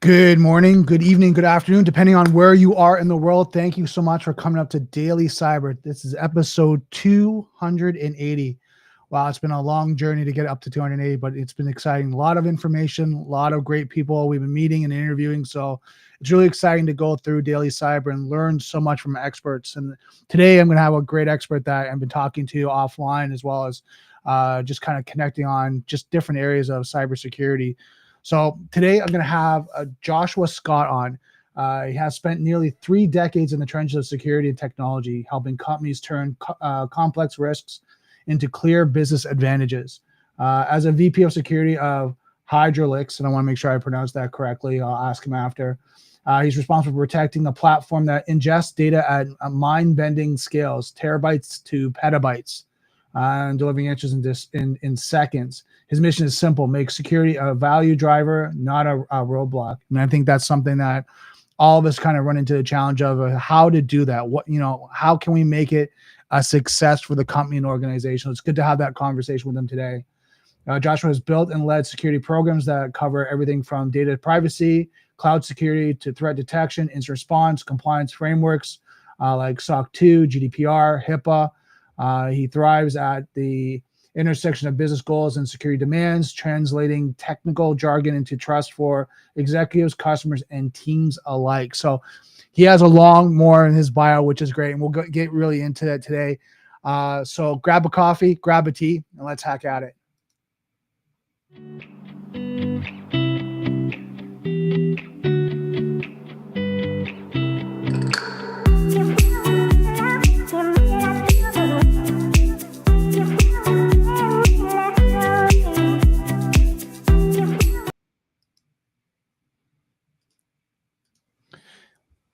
Good morning, good evening, good afternoon, depending on where you are in the world. Thank you so much for coming up to Daily Cyber. This is episode 280. Wow, it's been a long journey to get up to 280, but it's been exciting. A lot of information, a lot of great people we've been meeting and interviewing. So it's really exciting to go through Daily Cyber and learn so much from experts. And today I'm going to have a great expert that I've been talking to offline, as well as just kind of connecting on just different areas of cybersecurity. So today I'm going to have Joshua Scott on. He has spent nearly 3 decades in the trenches of security and technology, helping companies turn complex risks into clear business advantages. As a VP of security of Hydraulics, and I want to make sure I pronounce that correctly, I'll ask him after. He's responsible for protecting a platform that ingests data at mind-bending scales, terabytes to petabytes, and delivering answers in seconds. His mission is simple: make security a value driver, not a roadblock. And I think that's something that all of us kind of run into the challenge of how to do that. How can we make it a success for the company and organization? It's good to have that conversation with him today. Joshua has built and led security programs that cover everything from data privacy, cloud security, to threat detection, incident response, compliance frameworks like SOC 2, GDPR, HIPAA. He thrives at the intersection of business goals and security demands, translating technical jargon into trust for executives, customers, and teams alike. So he has a long more in his bio, which is great, and we'll get really into that today. So grab a coffee, grab a tea, and let's hack at it.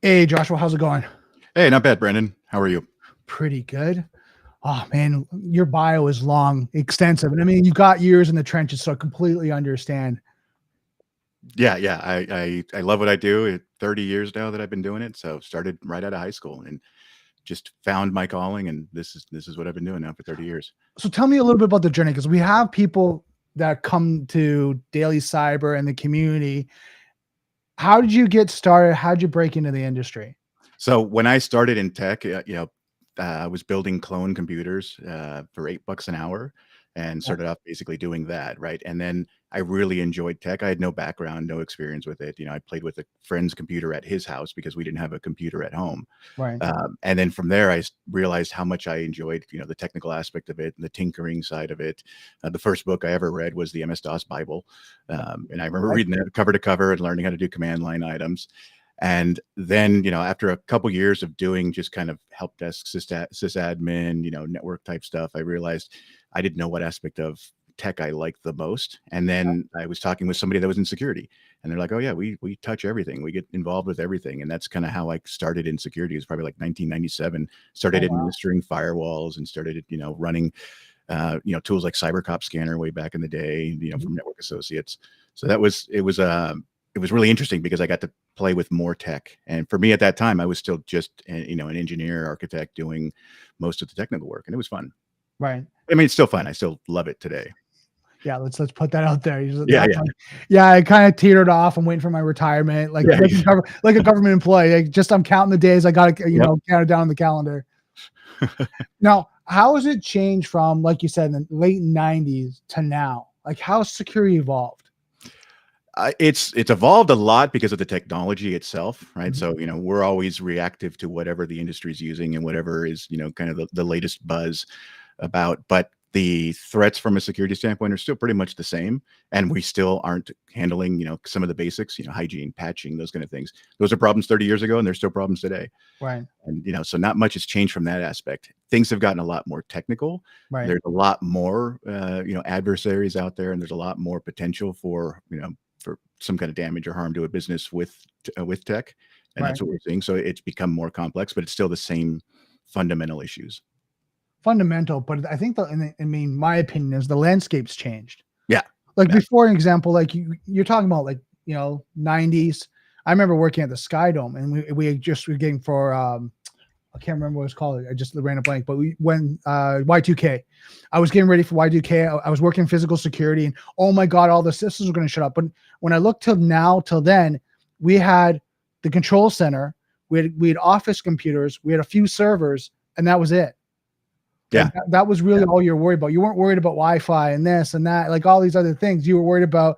Hey, Joshua, how's it going? Hey, not bad, Brandon. How are you? Pretty good. Oh, man, your bio is long, extensive. And I mean, you've got years in the trenches, so I completely understand. Yeah. I love what I do. It's 30 years now that I've been doing it. So started right out of high school and just found my calling. And this is what I've been doing now for 30 years. So tell me a little bit about the journey, because we have people that come to Daily Cyber and the community. How did you get started? How did you break into the industry? So when I started in tech, I was building clone computers for $8 an hour and started off basically doing that. Right. And then I really enjoyed tech. I had no background, no experience with it. I played with a friend's computer at his house because we didn't have a computer at home. Right. And then from there, I realized how much I enjoyed, the technical aspect of it and the tinkering side of it. The first book I ever read was the MS-DOS Bible. And I remember reading that cover to cover and learning how to do command line items. And then, after a couple years of doing just kind of help desk, sysadmin, network type stuff, I realized I didn't know what aspect of tech I liked the most. And then I was talking with somebody that was in security, and they're like, oh yeah, we touch everything. We get involved with everything. And that's kind of how I started in security. It was probably like 1997, started administering firewalls and started, running, tools like CyberCop Scanner way back in the day, from Network Associates. So it was really interesting because I got to play with more tech. And for me at that time, I was still just, an engineer, architect doing most of the technical work. And it was fun. Right. I mean, it's still fun. I still love it today. Yeah, let's put that out there. Yeah. I kind of teetered off. I'm waiting for my retirement, like a government employee. I'm counting the days. I got to, count it down on the calendar. Now, how has it changed from, like you said, in the late 90s to now? Like, how has security evolved? It's evolved a lot because of the technology itself, right? So, we're always reactive to whatever the industry is using and whatever is, kind of the latest buzz about. But the threats from a security standpoint are still pretty much the same. And we still aren't handling, some of the basics, hygiene, patching, those kind of things. Those are problems 30 years ago, and they're still problems today. Right. And, so not much has changed from that aspect. Things have gotten a lot more technical. Right. There's a lot more, adversaries out there, and there's a lot more potential for, for some kind of damage or harm to a business with tech. And that's what we're seeing. So it's become more complex, but it's still the same fundamental issues. Fundamental, but I think my opinion is the landscape's changed. Yeah. Like before, an example, like you're talking about, like, 90s. I remember working at the Sky Dome, and we just were getting for I can't remember what it's called. I just ran a blank. But when Y2K, I was getting ready for Y2K. I was working physical security, and oh my God, all the systems were going to shut up. But when I look till then, we had the control center, we had office computers, we had a few servers, and that was it. Like Yeah. that was really all you're worried about. You weren't worried about Wi-Fi and this and that, like all these other things. You were worried about,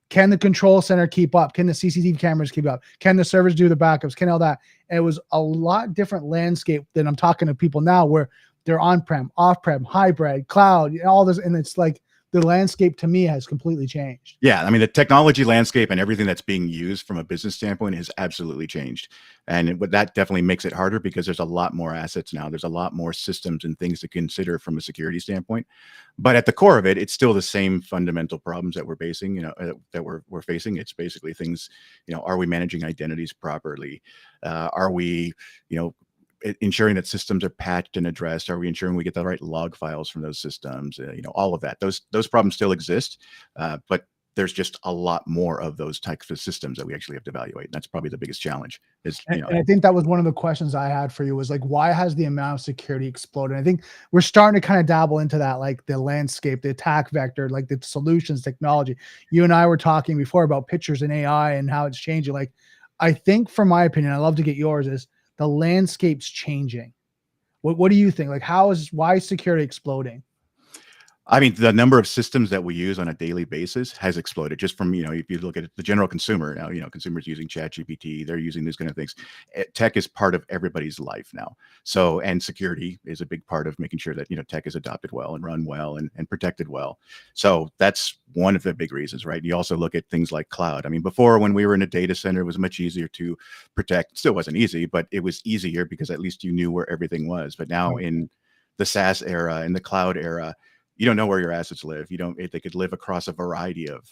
can the control center keep up? Can the CCTV cameras keep up? Can the servers do the backups? Can all that? And it was a lot different landscape than I'm talking to people now where they're on-prem, off-prem, hybrid, cloud, all this. And it's like the landscape to me has completely changed. Yeah, I mean, the technology landscape and everything that's being used from a business standpoint has absolutely changed. And that definitely makes it harder because there's a lot more assets now. There's a lot more systems and things to consider from a security standpoint. But at the core of it, it's still the same fundamental problems that we're facing, that we're facing. It's basically things, are we managing identities properly? Are we, ensuring that systems are patched and addressed? Are we ensuring we get the right log files from those systems? All of that. Those problems still exist, but there's just a lot more of those types of systems that we actually have to evaluate. And that's probably the biggest challenge. And I think that was one of the questions I had for you was like, why has the amount of security exploded? I think we're starting to kind of dabble into that, like the landscape, the attack vector, like the solutions, technology. You and I were talking before about pictures and AI and how it's changing. Like, I think, from my opinion, I'd love to get yours, is the landscape's changing. What do you think? Like, why is security exploding? I mean, the number of systems that we use on a daily basis has exploded just from, if you look at the general consumer now, consumers using ChatGPT, they're using these kind of things. Tech is part of everybody's life now. So, and security is a big part of making sure that, tech is adopted well and run well and protected well. So that's one of the big reasons, right? You also look at things like cloud. I mean, before, when we were in a data center, it was much easier to protect. It still wasn't easy, but it was easier because at least you knew where everything was. But now in the SaaS era, in the cloud era, you don't know where your assets live. They could live across a variety of,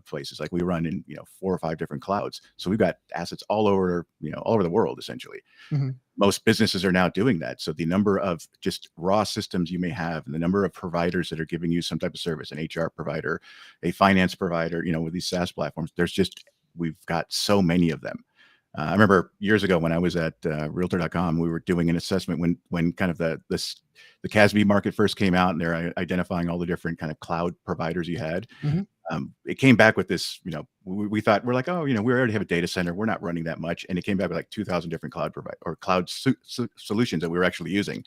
places. Like we run in, 4 or 5 different clouds. So we've got assets all over the world, essentially. Mm-hmm. Most businesses are now doing that. So the number of just raw systems you may have and the number of providers that are giving you some type of service, an HR provider, a finance provider, with these SaaS platforms, we've got so many of them. I remember years ago when I was at Realtor.com, we were doing an assessment when kind of the CASB market first came out, and they're identifying all the different kind of cloud providers you had. Mm-hmm. It came back with this, we thought, we're like, oh, we already have a data center. We're not running that much. And it came back with like 2,000 different cloud solutions that we were actually using. And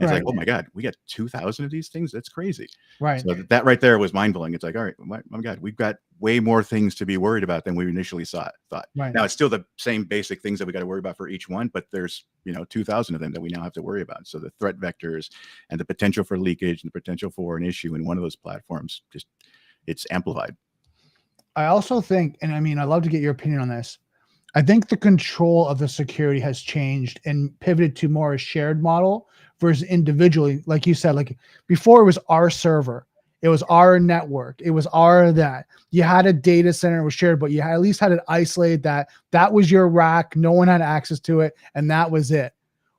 it's like, oh my God, we got 2,000 of these things. That's crazy. Right. So that right there was mind blowing. It's like, all right, my God, we've got way more things to be worried about than we initially thought. Right. Now it's still the same basic things that we got to worry about for each one, but there's, 2,000 of them that we now have to worry about. So the threat vectors and the potential for leakage and the potential for an issue in one of those platforms, it's amplified. I also think, and I mean, I'd love to get your opinion on this. I think the control of the security has changed and pivoted to more a shared model versus individually. Like you said, like before it was our server, it was our network, it was that. You had a data center, it was shared, but you at least had it isolated, that was your rack, no one had access to it, and that was it.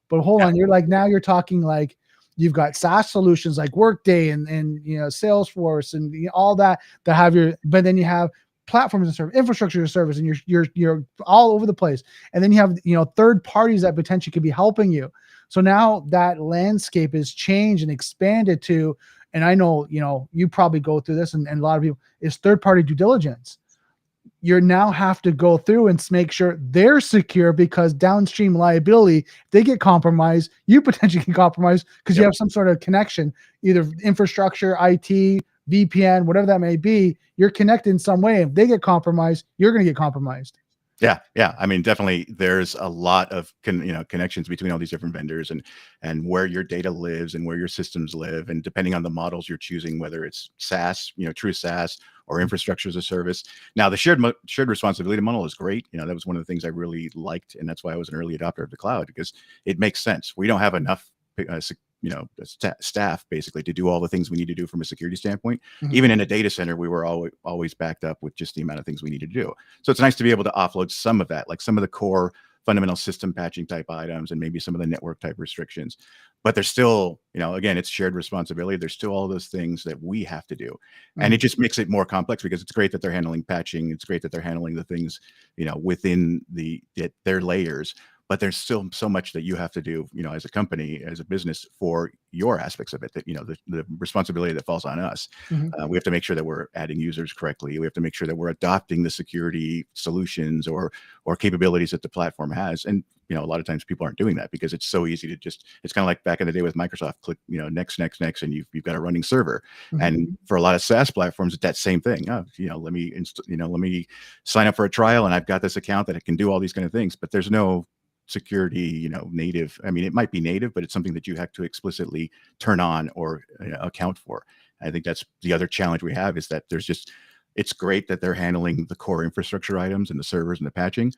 But hold on, now you're talking like you've got SaaS solutions like Workday and Salesforce and all that have but then you have platforms and service, infrastructure as service, and you're all over the place. And then you have third parties that potentially could be helping you. So now that landscape is changed and expanded to, and I know you probably go through this, and a lot of people, is third party due diligence. You now have to go through and make sure they're secure, because downstream liability, if they get compromised, you potentially get compromised because you have some sort of connection, either infrastructure, IT, VPN, whatever that may be. You're connected in some way. If they get compromised, you're going to get compromised. Yeah. I mean, definitely there's a lot of connections between all these different vendors and where your data lives and where your systems live. And depending on the models you're choosing, whether it's SaaS, true SaaS, or infrastructure as a service. Now, the shared responsibility model is great. That was one of the things I really liked. And that's why I was an early adopter of the cloud, because it makes sense. We don't have enough staff basically to do all the things we need to do from a security standpoint. Mm-hmm. Even in a data center, we were always backed up with just the amount of things we need to do. So it's nice to be able to offload some of that, like some of the core fundamental system patching type items and maybe some of the network type restrictions. But there's still, again, it's shared responsibility. There's still all those things that we have to do. Mm-hmm. And it just makes it more complex, because it's great that they're handling patching. It's great that they're handling the things, within their layers. but there's still so much that you have to do, as a company, as a business, for your aspects of it, that, the responsibility that falls on us. We have to make sure that we're adding users correctly. We have to make sure that we're adopting the security solutions or capabilities that the platform has. And, a lot of times people aren't doing that because it's so easy to it's kind of like back in the day with Microsoft, click, next, and you've got a running server. And for a lot of SaaS platforms, it's that same thing. Let me sign up for a trial and I've got this account that it can do all these kind of things, but there's no security, native. I mean, it might be native, but it's something that you have to explicitly turn on or account for. I think that's the other challenge we have, is that it's great that they're handling the core infrastructure items and the servers and the patching,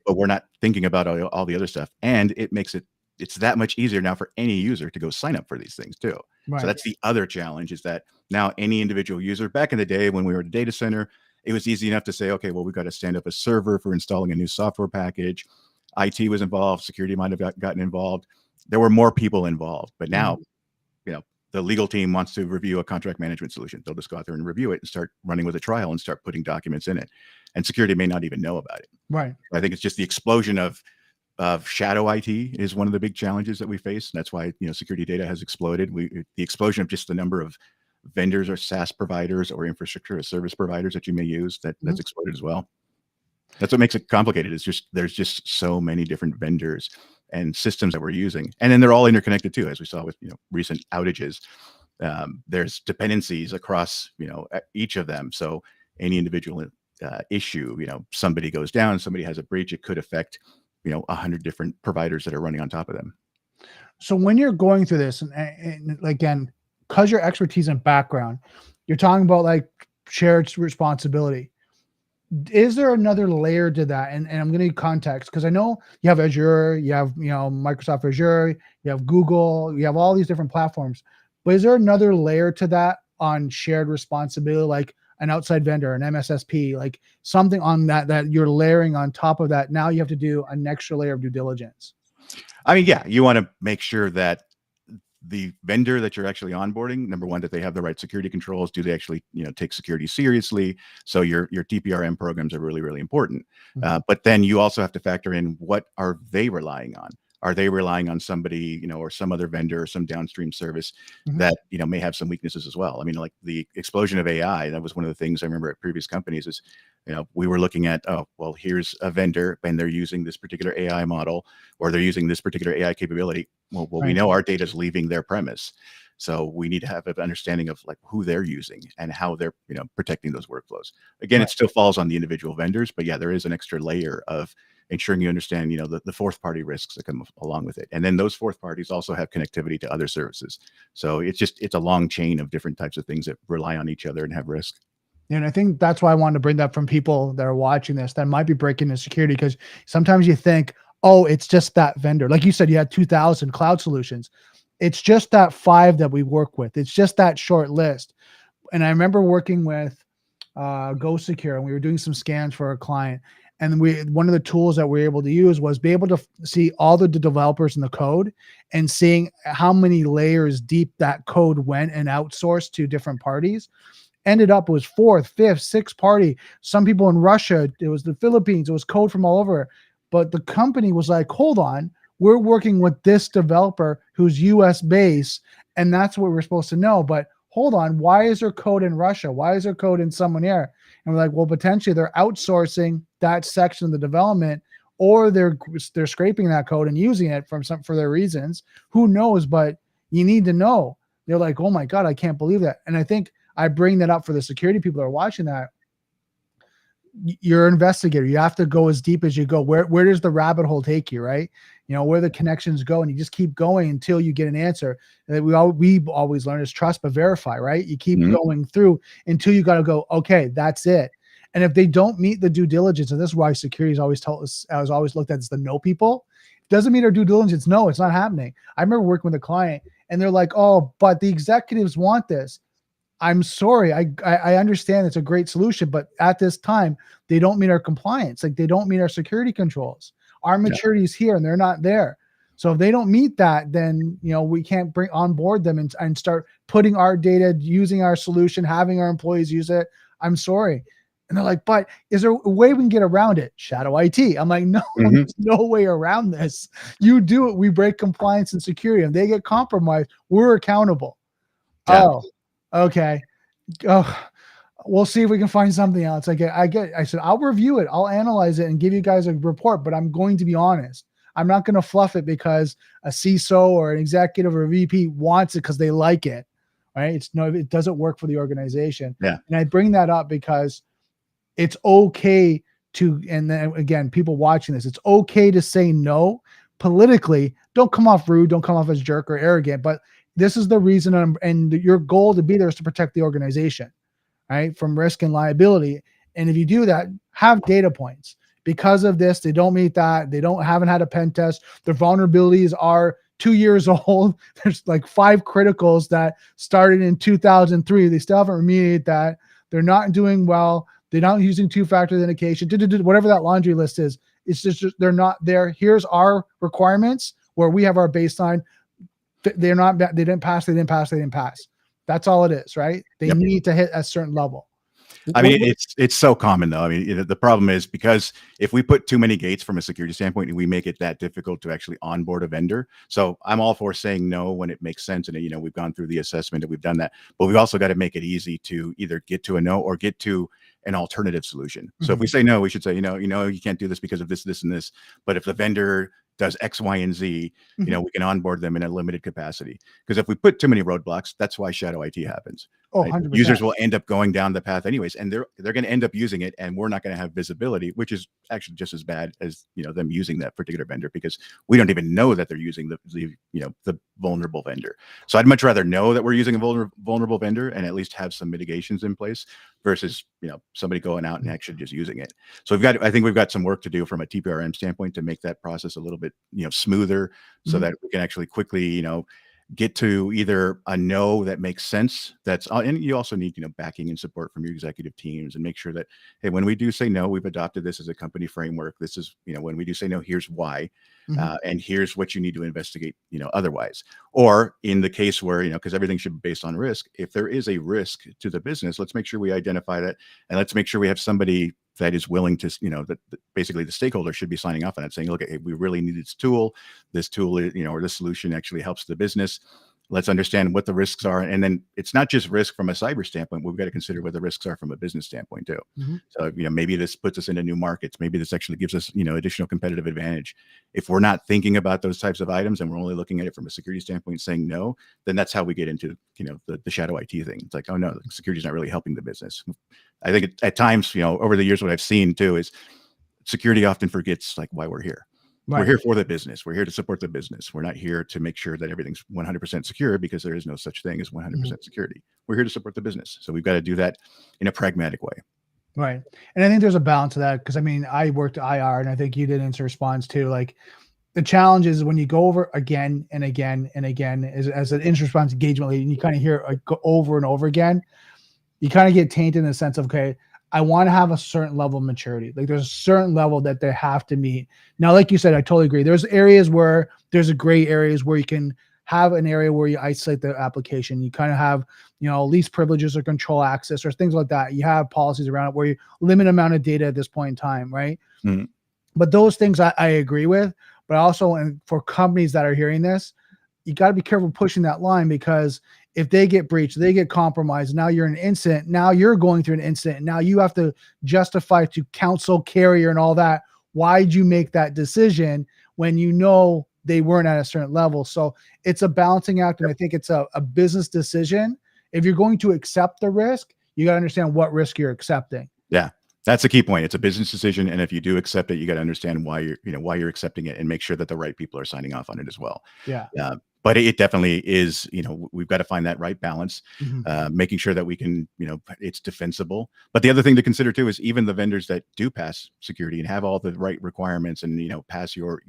but we're not thinking about all the other stuff. And it makes it's that much easier now for any user to go sign up for these things too. Right. So that's the other challenge, is that now any individual user, back in the day when we were at a data center, it was easy enough to say, okay, well, we've got to stand up a server for installing a new software package. IT was involved, security might have gotten involved. There were more people involved, but now, the legal team wants to review a contract management solution. They'll just go out there and review it and start running with a trial and start putting documents in it. And security may not even know about it. Right. I think it's just the explosion of shadow IT is one of the big challenges that we face. And that's why, security data has exploded. The explosion of just the number of vendors or SaaS providers or infrastructure or service providers that you may use, that's exploded as well. That's what makes it complicated. There's just so many different vendors and systems that we're using, and then they're all interconnected too, as we saw with recent outages. There's dependencies across each of them. So any individual issue, somebody goes down, somebody has a breach, it could affect 100 different providers that are running on top of them. So when you're going through this, and again, because your expertise and background, you're talking about like shared responsibility. Is there another layer to that? And I'm going to need context, because I know you have Azure, you have Microsoft Azure, you have Google, you have all these different platforms. But is there another layer to that on shared responsibility, like an outside vendor, an MSSP, like something on that you're layering on top of that? Now you have to do an extra layer of due diligence. I mean, yeah, you want to make sure that the vendor that you're actually onboarding, number one, that they have the right security controls. Do they actually, take security seriously? So your TPRM programs are really, really important. But then you also have to factor in, what are they relying on? Are they relying on somebody, or some other vendor or some downstream service that, may have some weaknesses as well? I mean, like the explosion of AI, that was one of the things I remember at previous companies is, we were looking at, oh, well, here's a vendor and they're using this particular AI model, or they're using this particular AI capability. Well, we know our data is leaving their premise. So we need to have an understanding of like who they're using and how they're, protecting those workflows. Again, it still falls on the individual vendors, but yeah, there is an extra layer of ensuring you understand, the fourth party risks that come along with it. And then those fourth parties also have connectivity to other services. So it's a long chain of different types of things that rely on each other and have risk. And I think that's why I wanted to bring that from people that are watching this that might be breaking into security, because sometimes you think, oh, it's just that vendor. Like you said, you had 2,000 cloud solutions. It's just that 5 that we work with. It's just that short list. And I remember working with GoSecure, and we were doing some scans for a client. And one of the tools that we were able to use was be able to see all the developers in the code and seeing how many layers deep that code went and outsourced to different parties. Ended up, it was 4th, 5th, 6th party. Some people in Russia, it was the Philippines, it was code from all over. But the company was like, hold on, we're working with this developer who's US based, and that's what we're supposed to know. But hold on, why is there code in Russia? Why is there code in someone here? And we're like, well, potentially they're outsourcing that section of the development, or they're scraping that code and using it for their reasons. Who knows? But you need to know. They're like, oh my God, I can't believe that. And I think I bring that up for the security people that are watching that. You're an investigator. You have to go as deep as you go. Where does the rabbit hole take you, right? Where the connections go, and you just keep going until you get an answer. And we always learn is trust but verify, right? You keep going through until you got to go, okay, that's it. And if they don't meet the due diligence, and this is why security is always told us, I was always looked at as the no people. Doesn't meet our due diligence. No, it's not happening. I remember working with a client, and they're like, oh, but the executives want this. I'm sorry. I understand it's a great solution, but at this time, they don't meet our compliance. Like, they don't meet our security controls. Our maturity is here and they're not there. So if they don't meet that, then, we can't bring on board them and start putting our data, using our solution, having our employees use it. I'm sorry. And they're like, but is there a way we can get around it? Shadow IT. I'm like, no, Mhm. there's no way around this. You do it. We break compliance and security and they get compromised. We're accountable. Yeah. Oh, okay. Oh, we'll see if we can find something else. I said, I'll review it. I'll analyze it and give you guys a report, but I'm going to be honest. I'm not going to fluff it because a CISO or an executive or a VP wants it because they like it. Right. It doesn't work for the organization. Yeah. And I bring that up because it's okay to, and then again, people watching this, it's okay to say no politically. Don't come off rude. Don't come off as jerk or arrogant, but this is the reason. And your goal to be there is to protect the organization, right? From risk and liability. And if you do that, have data points. Because of this, they don't meet that. They haven't had a pen test. Their vulnerabilities are 2 years old. There's like 5 criticals that started in 2003. They still haven't remediated that. They're not doing well. They're not using two-factor authentication, whatever that laundry list is. It's just they're not there. Here's our requirements where we have our baseline. They're not, they didn't pass. That's all it is, right? They Yep. need to hit a certain level. I mean, it's so common though. I mean, the problem is because if we put too many gates from a security standpoint, we make it that difficult to actually onboard a vendor. So I'm all for saying no when it makes sense. And, we've gone through the assessment and we've done that, but we've also got to make it easy to either get to a no or get to an alternative solution. So if we say no, we should say, you can't do this because of this, this, and this. But if the vendor does X, Y, and Z, we can onboard them in a limited capacity. Because if we put too many roadblocks, that's why shadow IT happens. Oh, right? 100%. Users will end up going down the path anyways, and they're going to end up using it, and we're not going to have visibility, which is actually just as bad as them using that particular vendor, because we don't even know that they're using the vulnerable vendor. So I'd much rather know that we're using a vulnerable vendor and at least have some mitigations in place versus somebody going out and actually just using it. So I think we've got some work to do from a TPRM standpoint to make that process a little bit smoother, so that we can actually quickly get to either a no that makes sense. And you also need backing and support from your executive teams, and make sure that, hey, when we do say no, we've adopted this as a company framework. This is when we do say no, here's why. And here's what you need to investigate otherwise. Or in the case where because everything should be based on risk, if there is a risk to the business, let's make sure we identify that, and let's make sure we have somebody that is willing to that basically the stakeholder should be signing off on it, saying, look, hey, we really need this tool or this solution actually helps the business. Let's understand what the risks are. And then it's not just risk from a cyber standpoint. We've got to consider what the risks are from a business standpoint too. So, maybe this puts us into new markets. Maybe this actually gives us, additional competitive advantage. If we're not thinking about those types of items and we're only looking at it from a security standpoint saying no, then that's how we get into, the shadow IT thing. It's like, oh no, security is not really helping the business. I think at times, over the years, what I've seen too is security often forgets like why we're here. Right. We're here for the business. We're here to support the business. We're not here to make sure that everything's 100% secure, because there is no such thing as 100% security. We're here to support the business. So we've got to do that in a pragmatic way. Right. And I think there's a balance to that, because I worked at IR, and I think you did instant response too. Like, the challenge is when you go over again and again and again as an instant response engagement lead, and you kind of hear it go over and over again, you kind of get tainted in the sense of, okay, I want to have a certain level of maturity. Like, there's a certain level that they have to meet. Now, like you said, I totally agree. There's areas where there's a gray areas where you can have an area where you isolate the application. You kind of have, least privileges or control access or things like that. You have policies around it where you limit amount of data at this point in time, right? But those things I agree with. But also, and for companies that are hearing this, you got to be careful pushing that line, because if they get breached, they get compromised, now you're an incident, now you're going through an incident, now you have to justify to counsel, carrier, and all that. Why'd you make that decision when they weren't at a certain level? So it's a balancing act, and I think it's a business decision. If you're going to accept the risk, you got to understand what risk you're accepting. Yeah. That's a key point. It's a business decision, and if you do accept it, you got to understand why you're accepting it, and make sure that the right people are signing off on it as well. Yeah. But it definitely is. We've got to find that right balance, making sure that we can, it's defensible. But the other thing to consider too is even the vendors that do pass security and have all the right requirements and pass your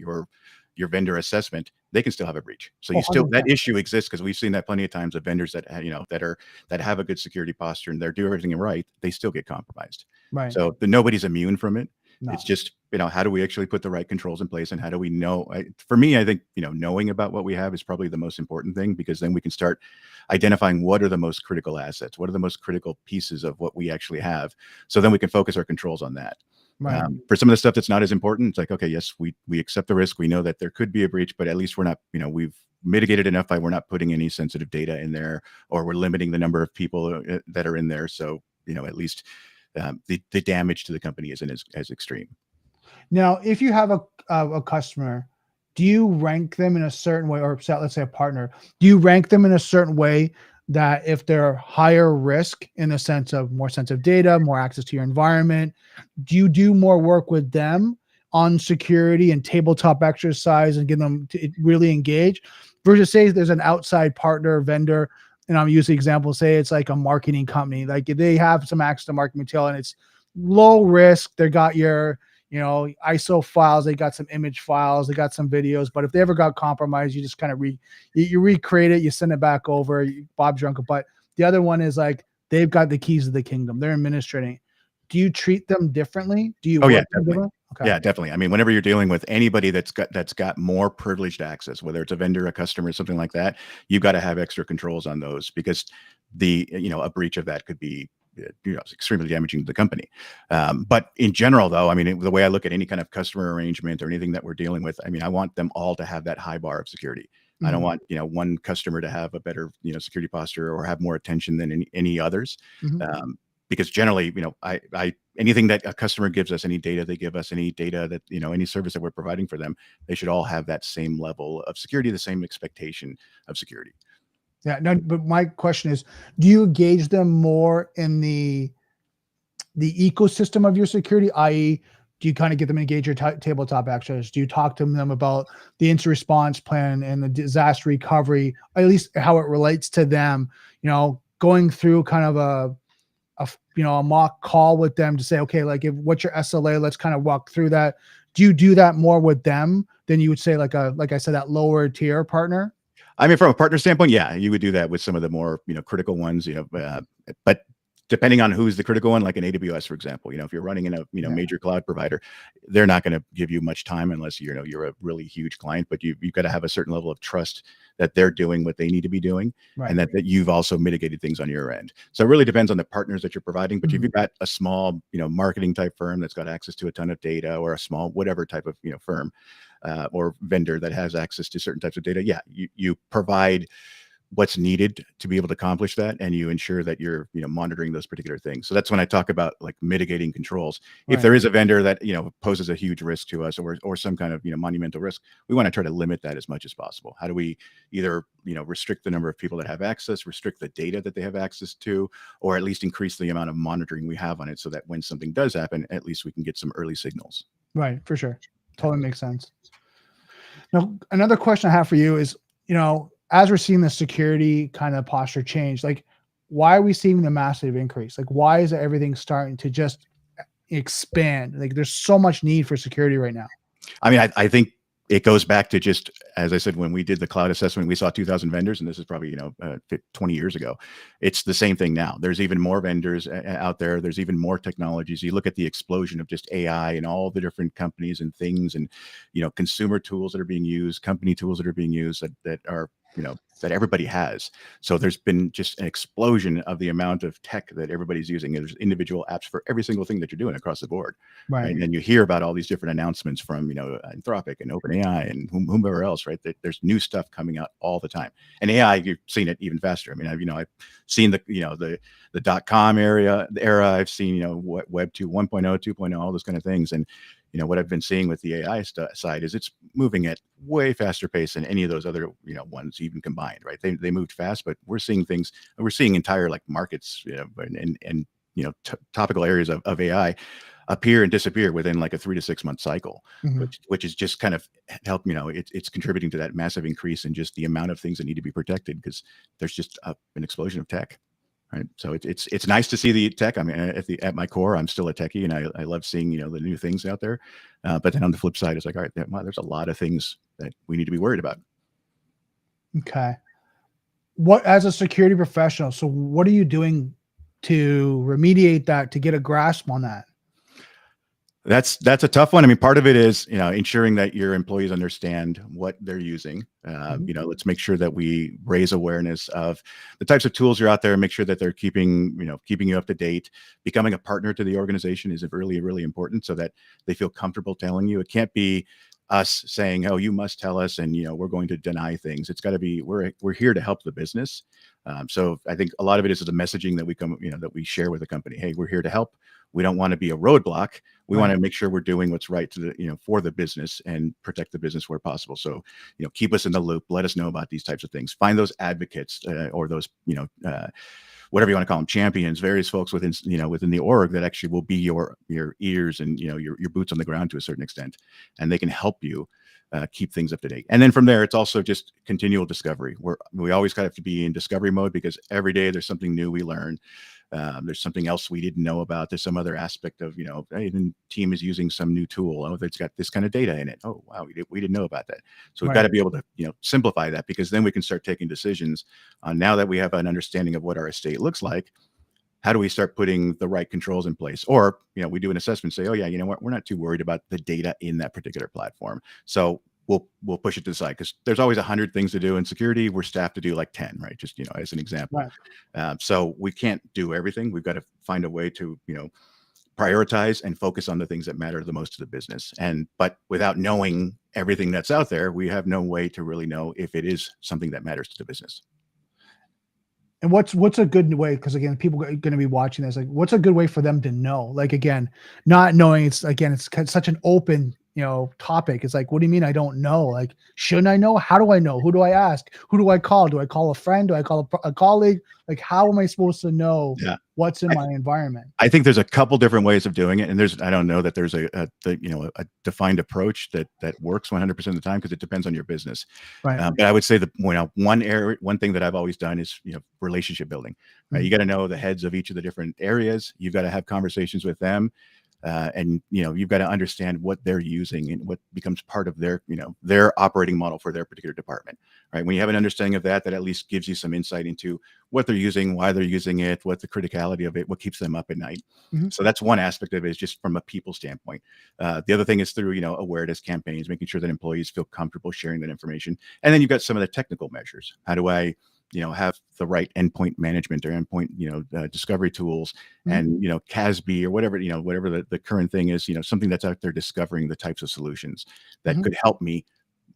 vendor assessment, they can still have a breach. So that issue exists, because we've seen that plenty of times of vendors that that have a good security posture and they're doing everything right, they still get compromised. Right. So nobody's immune from it. No. It's just, how do we actually put the right controls in place, and how do we know? For me, I think, knowing about what we have is probably the most important thing, because then we can start identifying what are the most critical assets, what are the most critical pieces of what we actually have. So then we can focus our controls on that. Right. For some of the stuff that's not as important, it's like, okay, yes, we accept the risk. We know that there could be a breach, but at least we're not, we've mitigated enough by we're not putting any sensitive data in there, or we're limiting the number of people that are in there. So, at least the damage to the company isn't as extreme. Now, if you have a customer, do you rank them in a certain way, or let's say a partner, do you rank them in a certain way that if they're higher risk in the sense of more sensitive data, more access to your environment, do you do more work with them on security and tabletop exercise and get them to really engage, versus say there's an outside partner vendor, and I'm using example, say it's like a marketing company, like they have some access to marketing material and it's low risk, they got your ISO files, they got some image files, they got some videos, but if they ever got compromised, you just kind of you recreate it, you send it back over, Bob's your uncle. But the other one is like, they've got the keys to the kingdom, they're administrating. Do you treat them differently? Do you Oh yeah, work them definitely. Okay. Yeah, definitely. I mean, whenever you're dealing with anybody that's got more privileged access, whether it's a vendor, a customer, something like that, you've got to have extra controls on those, because a breach of that could be extremely damaging to the company. But in general, though, I mean, the way I look at any kind of customer arrangement or anything that we're dealing with, I mean, I want them all to have that high bar of security. I don't want one customer to have a better security posture or have more attention than any others. Because generally, I anything that a customer gives us, any data they give us, any data that any service that we're providing for them, they should all have that same level of security, the same expectation of security. Yeah, no, but my question is, do you engage them more in the ecosystem of your security, i.e., do you kind of get them engaged your tabletop access? Do you talk to them about the incident response plan and the disaster recovery, at least how it relates to them, going through kind of a mock call with them to say, okay, like what's your SLA? Let's kind of walk through that. Do you do that more with them than you would say like I said, that lower tier partner? I mean, from a partner standpoint, yeah, you would do that with some of the more, critical ones, but depending on who's the critical one, like an AWS, for example, if you're running in a, major cloud provider, they're not going to give you much time unless, you're a really huge client, but you've got to have a certain level of trust that they're doing what they need to be doing, Right. and that you've also mitigated things on your end. So it really depends on the partners that you're providing, but if you've got a small, marketing type firm that's got access to a ton of data, or a small, whatever type of, firm, or vendor that has access to certain types of data, yeah, you provide what's needed to be able to accomplish that, and you ensure that you're monitoring those particular things. So that's when I talk about like mitigating controls. If there is a vendor that poses a huge risk to us, or some kind of monumental risk, we want to try to limit that as much as possible. How do we either restrict the number of people that have access, restrict the data that they have access to, or at least increase the amount of monitoring we have on it, so that when something does happen, at least we can get some early signals. Right, for sure. Totally makes sense. Now, another question I have for you is, as we're seeing the security kind of posture change, like, why are we seeing the massive increase? Like, why is everything starting to just expand? Like, there's so much need for security right now. I mean, I think it goes back to just, as I said, when we did the cloud assessment, we saw 2,000 vendors, and this is probably 20 years ago. It's the same thing now. There's even more vendors out there. There's even more technologies. You look at the explosion of just AI and all the different companies and things, and consumer tools that are being used, company tools that are being used, that are that everybody has. So there's been just an explosion of the amount of tech that everybody's using. There's individual apps for every single thing that you're doing across the board. Right. And you hear about all these different announcements from, Anthropic and OpenAI and whomever else, right? There's new stuff coming out all the time. And AI, you've seen it even faster. I mean, I've seen the .com era. I've seen, Web 2, 1.0, 2.0, all those kind of things. And, what I've been seeing with the AI side is it's moving at way faster pace than any of those other, ones even combined, right? They moved fast, but we're seeing entire like markets, and topical areas of AI appear and disappear within like a 3 to 6 month cycle, which is just kind of help, it's contributing to that massive increase in just the amount of things that need to be protected, because there's just an explosion of tech. Right. So it's nice to see the tech. I mean, at my core, I'm still a techie, and I love seeing, the new things out there. But then on the flip side, it's like, all right, wow, there's a lot of things that we need to be worried about. Okay. As a security professional, so what are you doing to remediate that, to get a grasp on that? That's a tough one. I mean, part of it is, ensuring that your employees understand what they're using. Let's make sure that we raise awareness of the types of tools you're out there, make sure that they're keeping you up to date. Becoming a partner to the organization is really, really important so that they feel comfortable telling you. It can't be us saying, oh, you must tell us, and we're going to deny things. It's got to be, we're here to help the business. So I think a lot of it is the messaging that that we share with the company. Hey, we're here to help. We don't want to be a roadblock. We want to make sure we're doing what's right to for the business and protect the business where possible. So, keep us in the loop. Let us know about these types of things. Find those advocates or those, whatever you want to call them, champions, various folks within the org that actually will be your ears and, your boots on the ground to a certain extent, and they can help you keep things up to date. And then from there, it's also just continual discovery. We always have to be in discovery mode, because every day there's something new we learn. There's something else we didn't know about. There's some other aspect of, hey, the team is using some new tool. Oh, it's got this kind of data in it. Oh, wow, we didn't know about that. So we've got to be able to, simplify that, because then we can start taking decisions on, now that we have an understanding of what our estate looks like, how do we start putting the right controls in place? Or, we do an assessment, say, oh yeah, you know what, we're not too worried about the data in that particular platform. So we'll push it to the side, because there's always 100 things to do in security. We're staffed to do like 10, right? Just, as an example. Right. So we can't do everything. We've got to find a way to, prioritize and focus on the things that matter the most to the business. But without knowing everything that's out there, we have no way to really know if it is something that matters to the business. And what's a good way? Because again, people are going to be watching this. Like, what's a good way for them to know? Like, again, not knowing, it's such an open, topic. It's like, what do you mean I don't know? Like, shouldn't I know? How do I know? Who do I ask? Who do I call? Do I call a friend? Do I call a colleague? Like, how am I supposed to know what's in my environment? I think there's a couple different ways of doing it. And I don't know that there's a defined approach that works 100% of the time, because it depends on your business. Right. But I would say one thing that I've always done is, relationship building. Right? Mm-hmm. You got to know the heads of each of the different areas. You've got to have conversations with them. And you've got to understand what they're using and what becomes part of their operating model for their particular department, right? When you have an understanding of that at least gives you some insight into what they're using, why they're using it, what the criticality of it, what keeps them up at night. Mm-hmm. So that's one aspect of it, is just from a people standpoint. The other thing is through awareness campaigns, making sure that employees feel comfortable sharing that information. And then you've got some of the technical measures. How do I have the right endpoint management or endpoint, discovery tools, and, CASB or whatever, whatever the current thing is, something that's out there discovering the types of solutions that could help me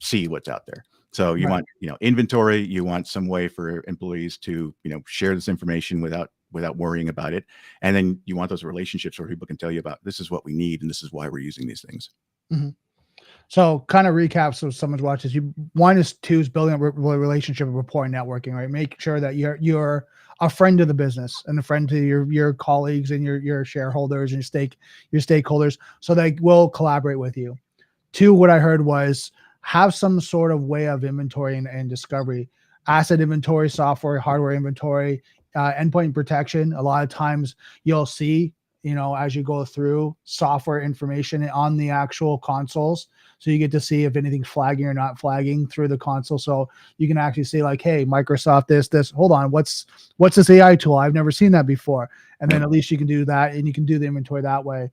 see what's out there. So you want, inventory, you want some way for employees to, share this information without worrying about it. And then you want those relationships where people can tell you about, this is what we need, and this is why we're using these things. Mm-hmm. So kind of recap, so someone watches you. 1 is 2 is building a relationship and rapport and networking, right? Make sure that you're a friend of the business and a friend to your colleagues and your shareholders and your stakeholders, so they will collaborate with you. 2, what I heard was have some sort of way of inventory and discovery, asset inventory, software, hardware inventory, endpoint protection. A lot of times you'll see, as you go through software information on the actual consoles. So you get to see if anything's flagging or not flagging through the console. So you can actually say like, hey, Microsoft, this, hold on, what's this AI tool? I've never seen that before. And then at least you can do that, and you can do the inventory that way.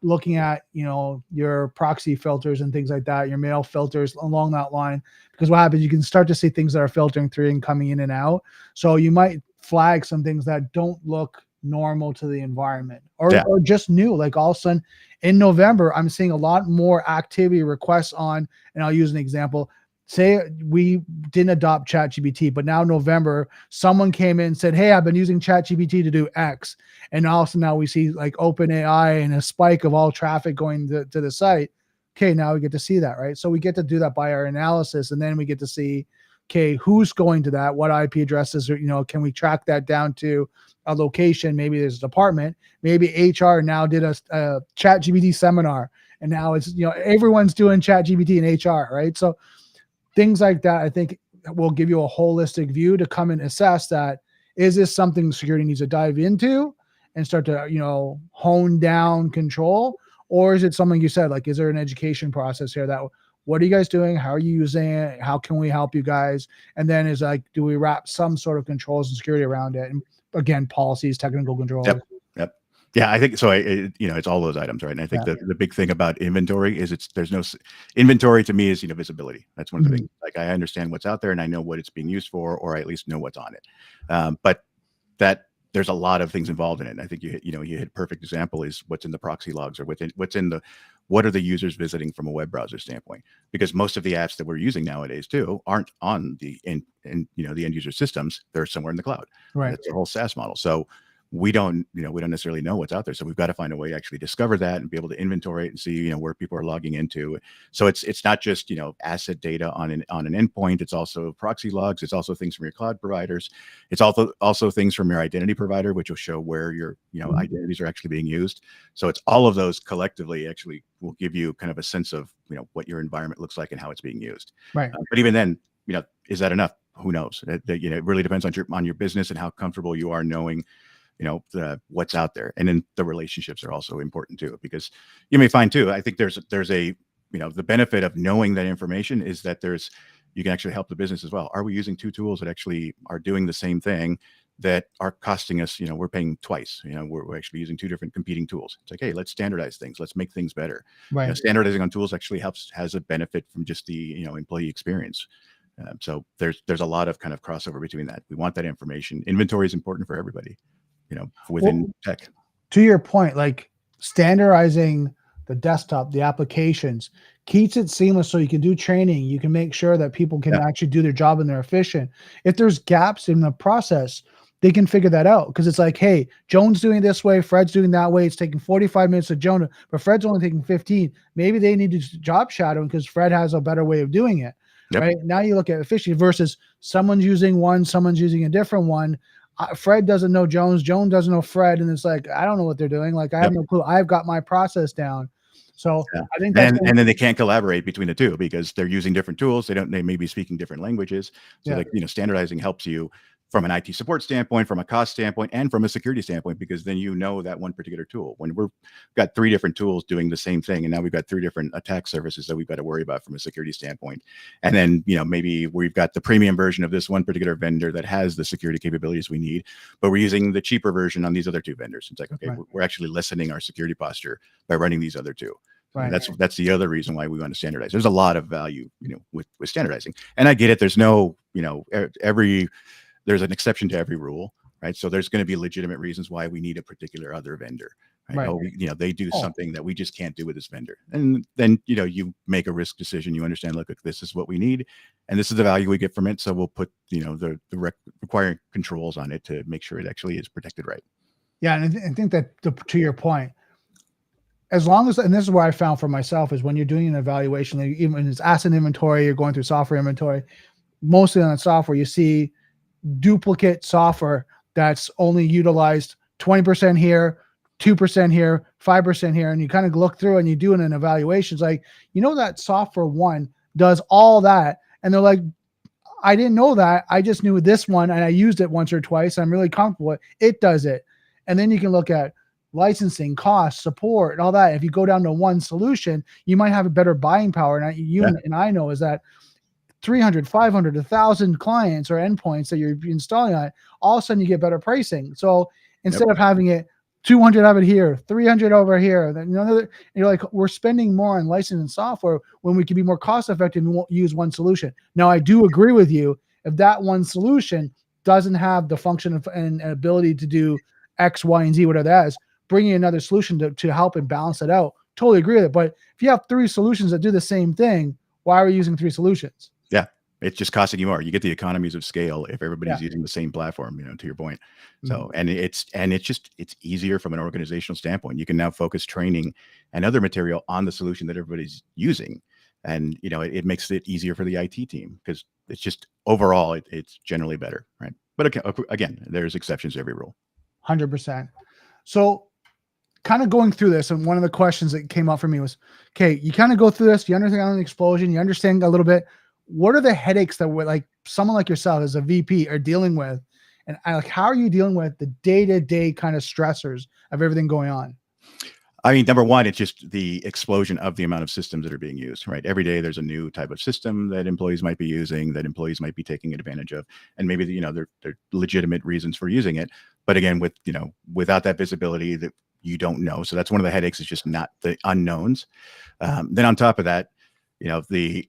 Looking at, your proxy filters and things like that, your mail filters along that line, because what happens, you can start to see things that are filtering through and coming in and out. So you might flag some things that don't look normal to the environment, or just new. Like all of a sudden in November, I'm seeing a lot more activity requests on, and I'll use an example. Say we didn't adopt ChatGPT, but now November, someone came in and said, hey, I've been using ChatGPT to do X. And also now we see like OpenAI and a spike of all traffic going to the site. Okay, now we get to see that, right? So we get to do that by our analysis, and then we get to see, okay, who's going to that, what IP addresses, or, can we track that down to a location? Maybe there's a department, maybe HR now did a ChatGPT seminar, and now it's, everyone's doing ChatGPT in HR, right? So things like that, I think, will give you a holistic view to come and assess that, is this something security needs to dive into and start to, hone down control? Or is it something you said, like, is there an education process here that, what are you guys doing? How are you using it? How can we help you guys? And then is like, do we wrap some sort of controls and security around it? And again, policies, technical controls. Yep. Yeah, I think so. It's all those items, right? And I think Yeah. the big thing about inventory is there's no inventory to me is visibility. That's one of the Mhm. things. Like I understand what's out there and I know what it's being used for, or I at least know what's on it. But that there's a lot of things involved in it. And I think you hit a perfect example is what's in the proxy logs or what are the users visiting from a web browser standpoint? Because most of the apps that we're using nowadays too aren't on the the end user systems. They're somewhere in the cloud. Right. That's the whole SaaS model. So we don't necessarily know what's out there. So we've got to find a way to actually discover that and be able to inventory it and see, where people are logging into. So it's not just, asset data on an endpoint. It's also proxy logs. It's also things from your cloud providers. It's also things from your identity provider, which will show where your, identities are actually being used. So it's all of those collectively actually will give you kind of a sense of, what your environment looks like and how it's being used. Right. But even then, is that enough? Who knows? It really depends on your business and how comfortable you are knowing what's out there. And then the relationships are also important too, because you may find too, I think there's a, the benefit of knowing that information is that you can actually help the business as well. Are we using two tools that actually are doing the same thing that are costing us, we're paying twice, we're actually using two different competing tools. It's like, hey, let's standardize things. Let's make things better. Right. Standardizing on tools actually has a benefit from just the, employee experience. So there's a lot of kind of crossover between that. We want that information. Inventory is important for everybody. Within tech. To your point, like standardizing the desktop, the applications keeps it seamless so you can do training. You can make sure that people can actually do their job and they're efficient. If there's gaps in the process, they can figure that out because it's like, hey, Joan's doing it this way, Fred's doing that way. It's taking 45 minutes of Joan, but Fred's only taking 15. Maybe they need to job shadowing because Fred has a better way of doing it. Yep. Right now, you look at efficiency versus someone's using one, someone's using a different one. Fred doesn't know Joan doesn't know Fred, and it's like I don't know what they're doing. Like I have no clue. I've got my process down, so I think that's and then they can't collaborate between the two because they're using different tools. They may be speaking different languages. So standardizing helps you from an IT support standpoint, from a cost standpoint, and from a security standpoint, because then that one particular tool. When we've got three different tools doing the same thing, and now we've got three different attack surfaces that we've got to worry about from a security standpoint. And then, maybe we've got the premium version of this one particular vendor that has the security capabilities we need, but we're using the cheaper version on these other two vendors. It's like, okay, we're actually lessening our security posture by running these other two. Right. That's the other reason why we want to standardize. There's a lot of value, with standardizing. And I get it. There's no, there's an exception to every rule, right? So there's going to be legitimate reasons why we need a particular other vendor. Right? Oh, they do something that we just can't do with this vendor. And then, you make a risk decision. You understand, look, this is what we need, and this is the value we get from it. So we'll put, the requiring controls on it to make sure it actually is protected right. Yeah, and I think that to your point, as long as, and this is what I found for myself, is when you're doing an evaluation, like even when it's asset inventory, you're going through software inventory, mostly on the software, you see duplicate software that's only utilized 20% here, 2% here, 5% here. And you kind of look through and you do an evaluation. It's like, that software one does all that. And they're like, I didn't know that. I just knew this one and I used it once or twice. I'm really comfortable with it. It does it. And then you can look at licensing, cost, support, and all that. If you go down to one solution, you might have a better buying power. And and I know is that 300, 500, 1,000 clients or endpoints that you're installing on it, all of a sudden you get better pricing. So instead of having it 200 of it here, 300 over here, then you're like, we're spending more on licensing software when we can be more cost effective and won't use one solution. Now, I do agree with you. If that one solution doesn't have the function and ability to do X, Y, and Z, whatever that is, bringing another solution to help and balance it out, totally agree with it. But if you have three solutions that do the same thing, why are we using three solutions? Yeah, it's just costing you more. You get the economies of scale if everybody's using the same platform, to your point. So, and it's easier from an organizational standpoint. You can now focus training and other material on the solution that everybody's using. And, it makes it easier for the IT team because it's just overall, it's generally better, right? But again, there's exceptions to every rule. 100%. So kind of going through this, and one of the questions that came up for me was, okay, you kind of go through this, you understand the explosion, you understand a little bit. What are the headaches that like someone like yourself as a VP are dealing with? And how are you dealing with the day-to-day kind of stressors of everything going on? I mean, number one, it's just the explosion of the amount of systems that are being used, right? Every day there's a new type of system that employees might be using, that employees might be taking advantage of. And maybe, they're legitimate reasons for using it. But again, without that visibility, that you don't know. So that's one of the headaches, is just not the unknowns. Then on top of that, the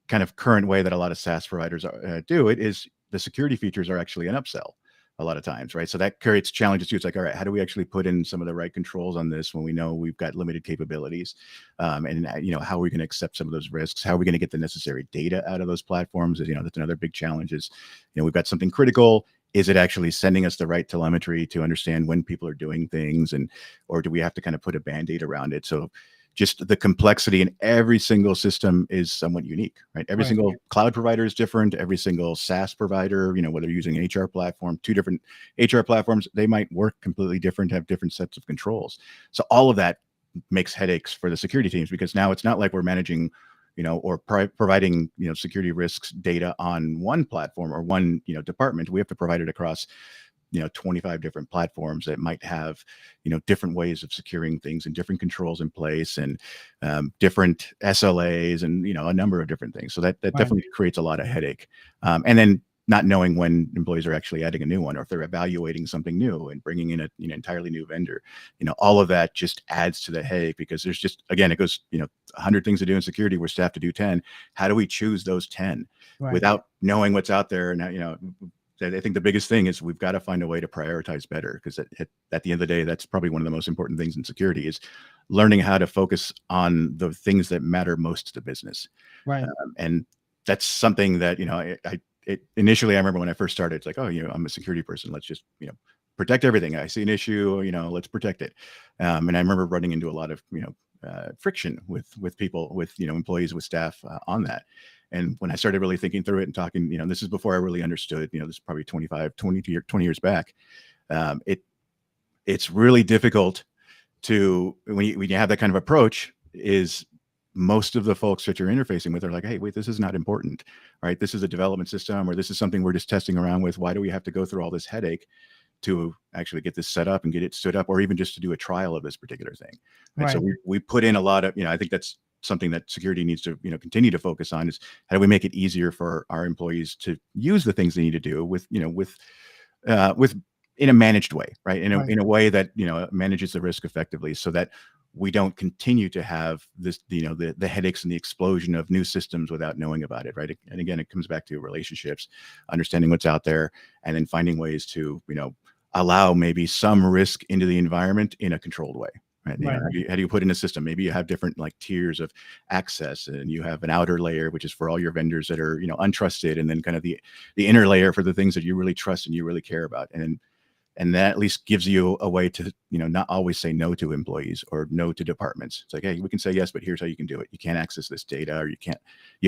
kind of current way that a lot of SaaS providers do it is the security features are actually an upsell a lot of times, right? So that creates challenges too. It's like, all right, how do we actually put in some of the right controls on this when we know we've got limited capabilities? And how are we going to accept some of those risks? How are we going to get the necessary data out of those platforms? That's another big challenge. Is we've got something critical. Is it actually sending us the right telemetry to understand when people are doing things, or do we have to kind of put a band-aid around it? So just the complexity in every single system is somewhat unique, right? Every single cloud provider is different. Every single SaaS provider, whether you're using an HR platform, 2 different HR platforms, they might work completely different, have different sets of controls. So all of that makes headaches for the security teams, because now it's not like we're managing, or providing, security risks data on one platform or one, department. We have to provide it across 25 different platforms that might have, different ways of securing things and different controls in place, and different SLAs, and, a number of different things. So that definitely creates a lot of headache. And then not knowing when employees are actually adding a new one, or if they're evaluating something new and bringing in a entirely new vendor, all of that just adds to the headache, because there's just, again, it goes, 100 things to do in security, we're staffed to do 10. How do we choose those 10 without knowing what's out there? And I think the biggest thing is we've got to find a way to prioritize better, because at the end of the day, that's probably one of the most important things in security, is learning how to focus on the things that matter most to the business. And that's something that, initially, I remember when I first started, it's like, oh, I'm a security person. Let's just, protect everything. I see an issue, let's protect it. And I remember running into a lot of, friction with people, with, employees, with staff on that. And when I started really thinking through it and talking, this is before I really understood, this is probably 20 years back. It's really difficult to, when you have that kind of approach, is most of the folks that you're interfacing with are like, hey, wait, this is not important, right? This is a development system, or this is something we're just testing around with. Why do we have to go through all this headache to actually get this set up and get it stood up, or even just to do a trial of this particular thing? So we put in a lot of, I think that's something that security needs to, continue to focus on, is how do we make it easier for our employees to use the things they need to do with in a managed way, right? In a way that, manages the risk effectively, so that we don't continue to have this, the headaches and the explosion of new systems without knowing about it, right? And again, it comes back to relationships, understanding what's out there, and then finding ways to, allow maybe some risk into the environment in a controlled way. Right. How do you put in a system? Maybe you have different tiers of access, and you have an outer layer, which is for all your vendors that are, untrusted, and then kind of the inner layer for the things that you really trust and you really care about. And that at least gives you a way to, not always say no to employees or no to departments. It's like, hey, we can say yes, but here's how you can do it. You can't access this data, or you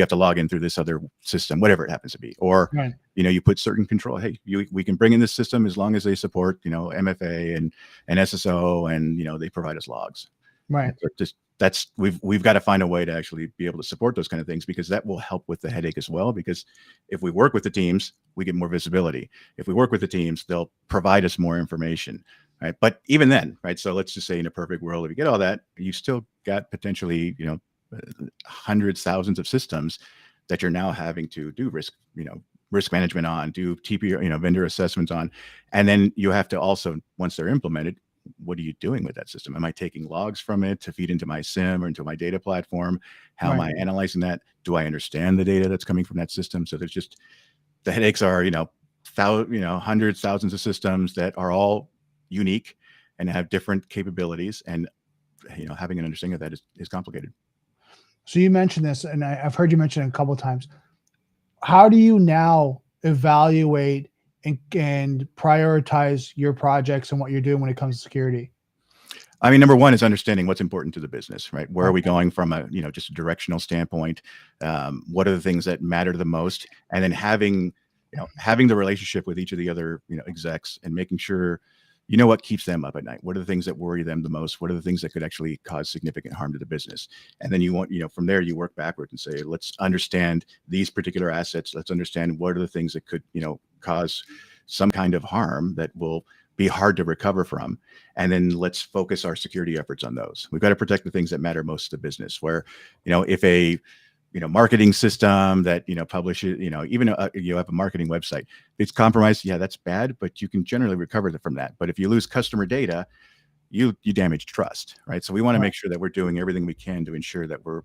have to log in through this other system, whatever it happens to be. Or, you put certain control. Hey, we can bring in this system as long as they support, MFA and SSO, and, they provide us logs. We've got to find a way to actually be able to support those kind of things, because that will help with the headache as well. Because if we work with the teams, we get more visibility. If we work with the teams, they'll provide us more information, right? But even then, right? So let's just say, in a perfect world, if you get all that, you still got potentially, hundreds, thousands of systems that you're now having to do risk management on, do TP, vendor assessments on, and then you have to also, once they're implemented, what are you doing with that system? Am I taking logs from it to feed into my SIM or into my data platform? How am I analyzing that? Do I understand the data that's coming from that system? So there's just, the headaches are, hundreds, thousands of systems that are all unique and have different capabilities. And, having an understanding of that is complicated. So you mentioned this, and I've heard you mention it a couple of times. How do you now evaluate and prioritize your projects and what you're doing when it comes to security? I mean, number one is understanding what's important to the business, right? Where are we going from a, just a directional standpoint? What are the things that matter the most? And then having the relationship with each of the other, execs, and making sure, what keeps them up at night? What are the things that worry them the most? What are the things that could actually cause significant harm to the business? And then from there, you work backwards and say, let's understand these particular assets. Let's understand what are the things that could, cause some kind of harm that will be hard to recover from. And then let's focus our security efforts on those. We've got to protect the things that matter most to the business, where, if a marketing system that, publishes, even you have a marketing website, it's compromised. Yeah, that's bad, but you can generally recover from that. But if you lose customer data, you damage trust, right? So we want to Right. make sure that we're doing everything we can to ensure that we're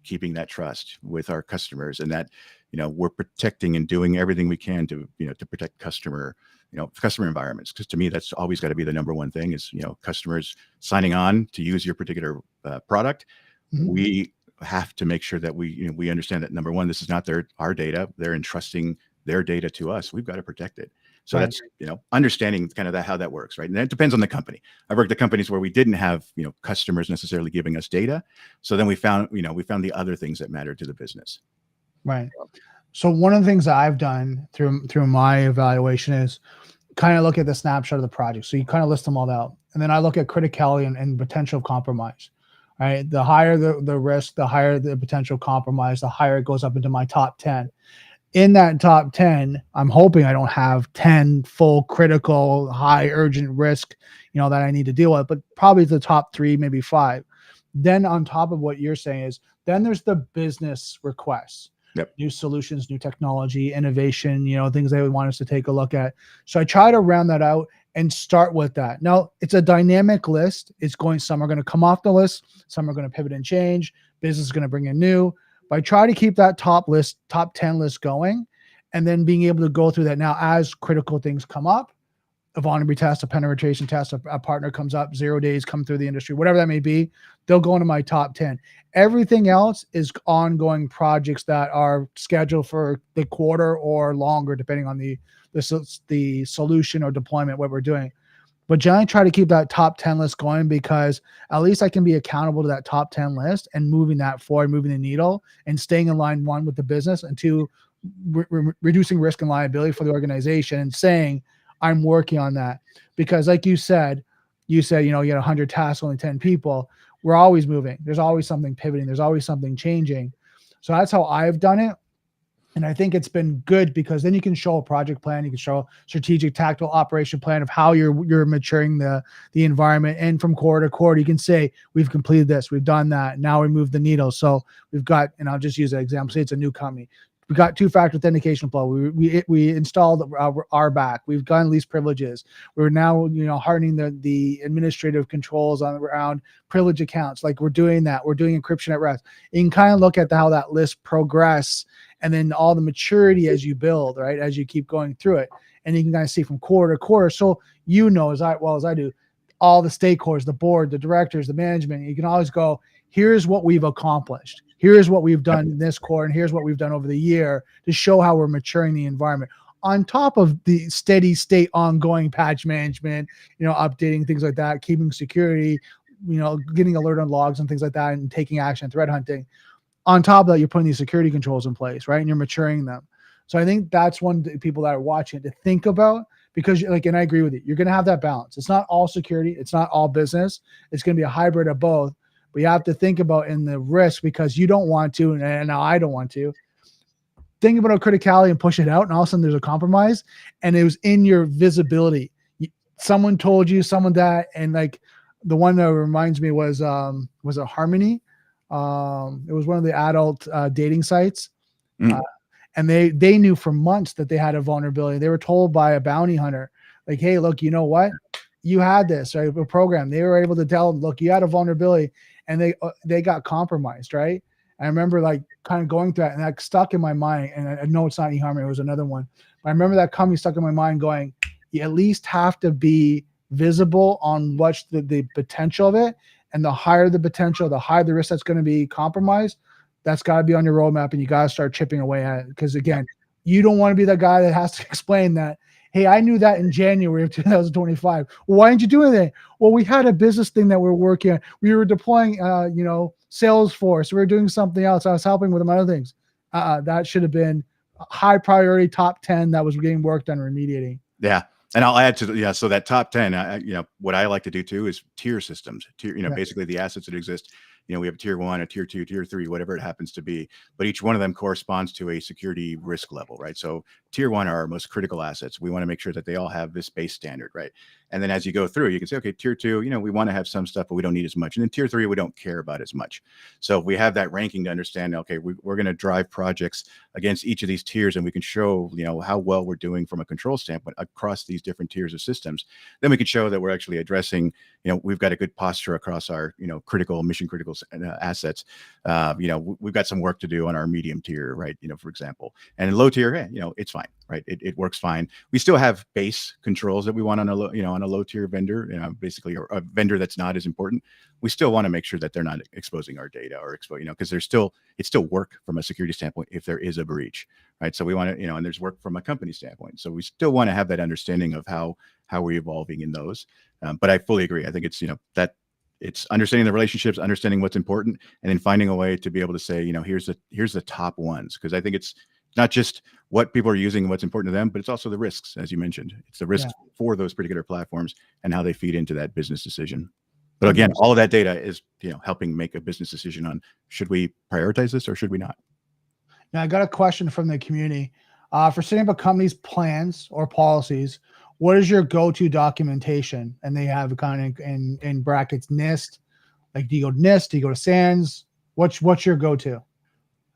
keeping that trust with our customers, and that we're protecting and doing everything we can to to protect customer environments, because to me that's always got to be the number one thing is customers signing on to use your particular product. Mhm. We have to make sure that we understand that, number one, this is not our data. They're entrusting their data to us. We've got to protect it. So Right. that's understanding kind of how that works, right? And that depends on the company. I've worked at companies where we didn't have customers necessarily giving us data, so then we found the other things that matter to the business. Right. So one of the things that I've done through my evaluation is kind of look at the snapshot of the project. So you kind of list them all out, and then I look at criticality and potential of compromise. Right. The higher the risk, the higher the potential compromise, the higher it goes up into my top 10. In that top 10, I'm hoping I don't have 10 full critical, high urgent risk, that I need to deal with, but probably the top 3, maybe 5. Then on top of what you're saying is, then there's the business requests, Yep. new solutions, new technology, innovation, things they would want us to take a look at. So I try to round that out and start with that. Now it's a dynamic list. Some are going to come off the list. Some are going to pivot and change. Business is going to bring in new. But I try to keep that top 10 list going, and then being able to go through that. Now, as critical things come up, a vulnerability test, a penetration test, a partner comes up, 0 days come through the industry, whatever that may be, they'll go into my top 10. Everything else is ongoing projects that are scheduled for the quarter or longer, depending on the solution or deployment, what we're doing. But generally try to keep that top 10 list going, because at least I can be accountable to that top 10 list and moving that forward, moving the needle and staying in line, one, with the business, and two, reducing risk and liability for the organization, and saying, I'm working on that. Because like you said, you had 100 tasks, only 10 people. We're always moving. There's always something pivoting. There's always something changing. So that's how I've done it. And I think it's been good, because then you can show a project plan, you can show a strategic tactical operation plan of how you're maturing the environment. And from quarter to quarter, you can say, we've completed this, we've done that, now we move the needle. So we've got, and I'll just use an example, say it's a new company. We got two-factor authentication flow. We installed RBAC. We've gotten least privileges. We're now hardening the administrative controls around privilege accounts. Like, we're doing that. We're doing encryption at rest. You can kind of look at how that list progress, and then all the maturity as you build, right, as you keep going through it. And you can kind of see from quarter to quarter. So as well as I do, all the stakeholders, the board, the directors, the management, you can always go, here's what we've accomplished. Here's what we've done in this quarter, and here's what we've done over the year, to show how we're maturing the environment. On top of the steady state ongoing patch management, updating things like that, keeping security, getting alert on logs and things like that, and taking action, threat hunting. On top of that, you're putting these security controls in place, right? And you're maturing them. So I think that's one people that are watching it to think about, because and I agree with you. You're going to have that balance. It's not all security. It's not all business. It's going to be a hybrid of both. But you have to think about in the risk, because you don't want to, and now I don't want to, think about a criticality and push it out, and all of a sudden there's a compromise, and it was in your visibility. Someone told you, someone that, and like the one that reminds me was a Harmony. It was one of the adult dating sites. And they knew for months that they had a vulnerability. They were told by a bounty hunter, like, hey, look, you know what? You had this, right? A program. They were able to tell them, look, you had a vulnerability, and they got compromised, right? I remember like kind of going through that, and that stuck in my mind. And I know it's not eHarmony, it was another one. But I remember that company stuck in my mind, going, you at least have to be visible on what's the potential of it. And the higher the potential, the higher the risk that's going to be compromised. That's got to be on your roadmap, and you got to start chipping away at it. Because again, you don't want to be the guy that has to explain that, hey, I knew that in January of 2025. Well, why didn't you do anything? Well, we had a business thing that we were working on. We were deploying, Salesforce. We were doing something else. I was helping with them other things. That should have been a high priority top 10 that was getting worked on remediating. Yeah. And I'll add to so that top 10, what I like to do too is tier systems, basically the assets that exist. We have a tier 1, a tier 2, tier 3, whatever it happens to be, but each one of them corresponds to a security risk level, right? So tier 1 are our most critical assets. We want to make sure that they all have this base standard, right? And then as you go through, you can say, okay, tier 2, we want to have some stuff, but we don't need as much. And then tier 3, we don't care about as much. So if we have that ranking to understand, okay, we're going to drive projects against each of these tiers, and we can show, how well we're doing from a control standpoint across these different tiers of systems, then we can show that we're actually addressing, we've got a good posture across our, mission critical assets. We've got some work to do on our medium tier, right? For example, and in low tier, it's fine, right? It works fine. We still have base controls that we want on a low tier vendor, basically a vendor that's not as important. We still want to make sure that they're not exposing our data or because it's still work from a security standpoint if there is a breach, right? So we want to, and there's work from a company standpoint. So we still want to have that understanding of how we're evolving in those. But I fully agree. I think it's, that it's understanding the relationships, understanding what's important, and then finding a way to be able to say, here's the top ones. Because I think it's not just what people are using and what's important to them, but it's also the risks, as you mentioned. It's the risks for those particular platforms and how they feed into that business decision. But again, all of that data is, helping make a business decision on, should we prioritize this or should we not? Now, I got a question from the community. For setting up a company's plans or policies, what is your go-to documentation? And they have kind of in brackets NIST. Like, do you go to NIST? Do you go to SANS? What's your go-to?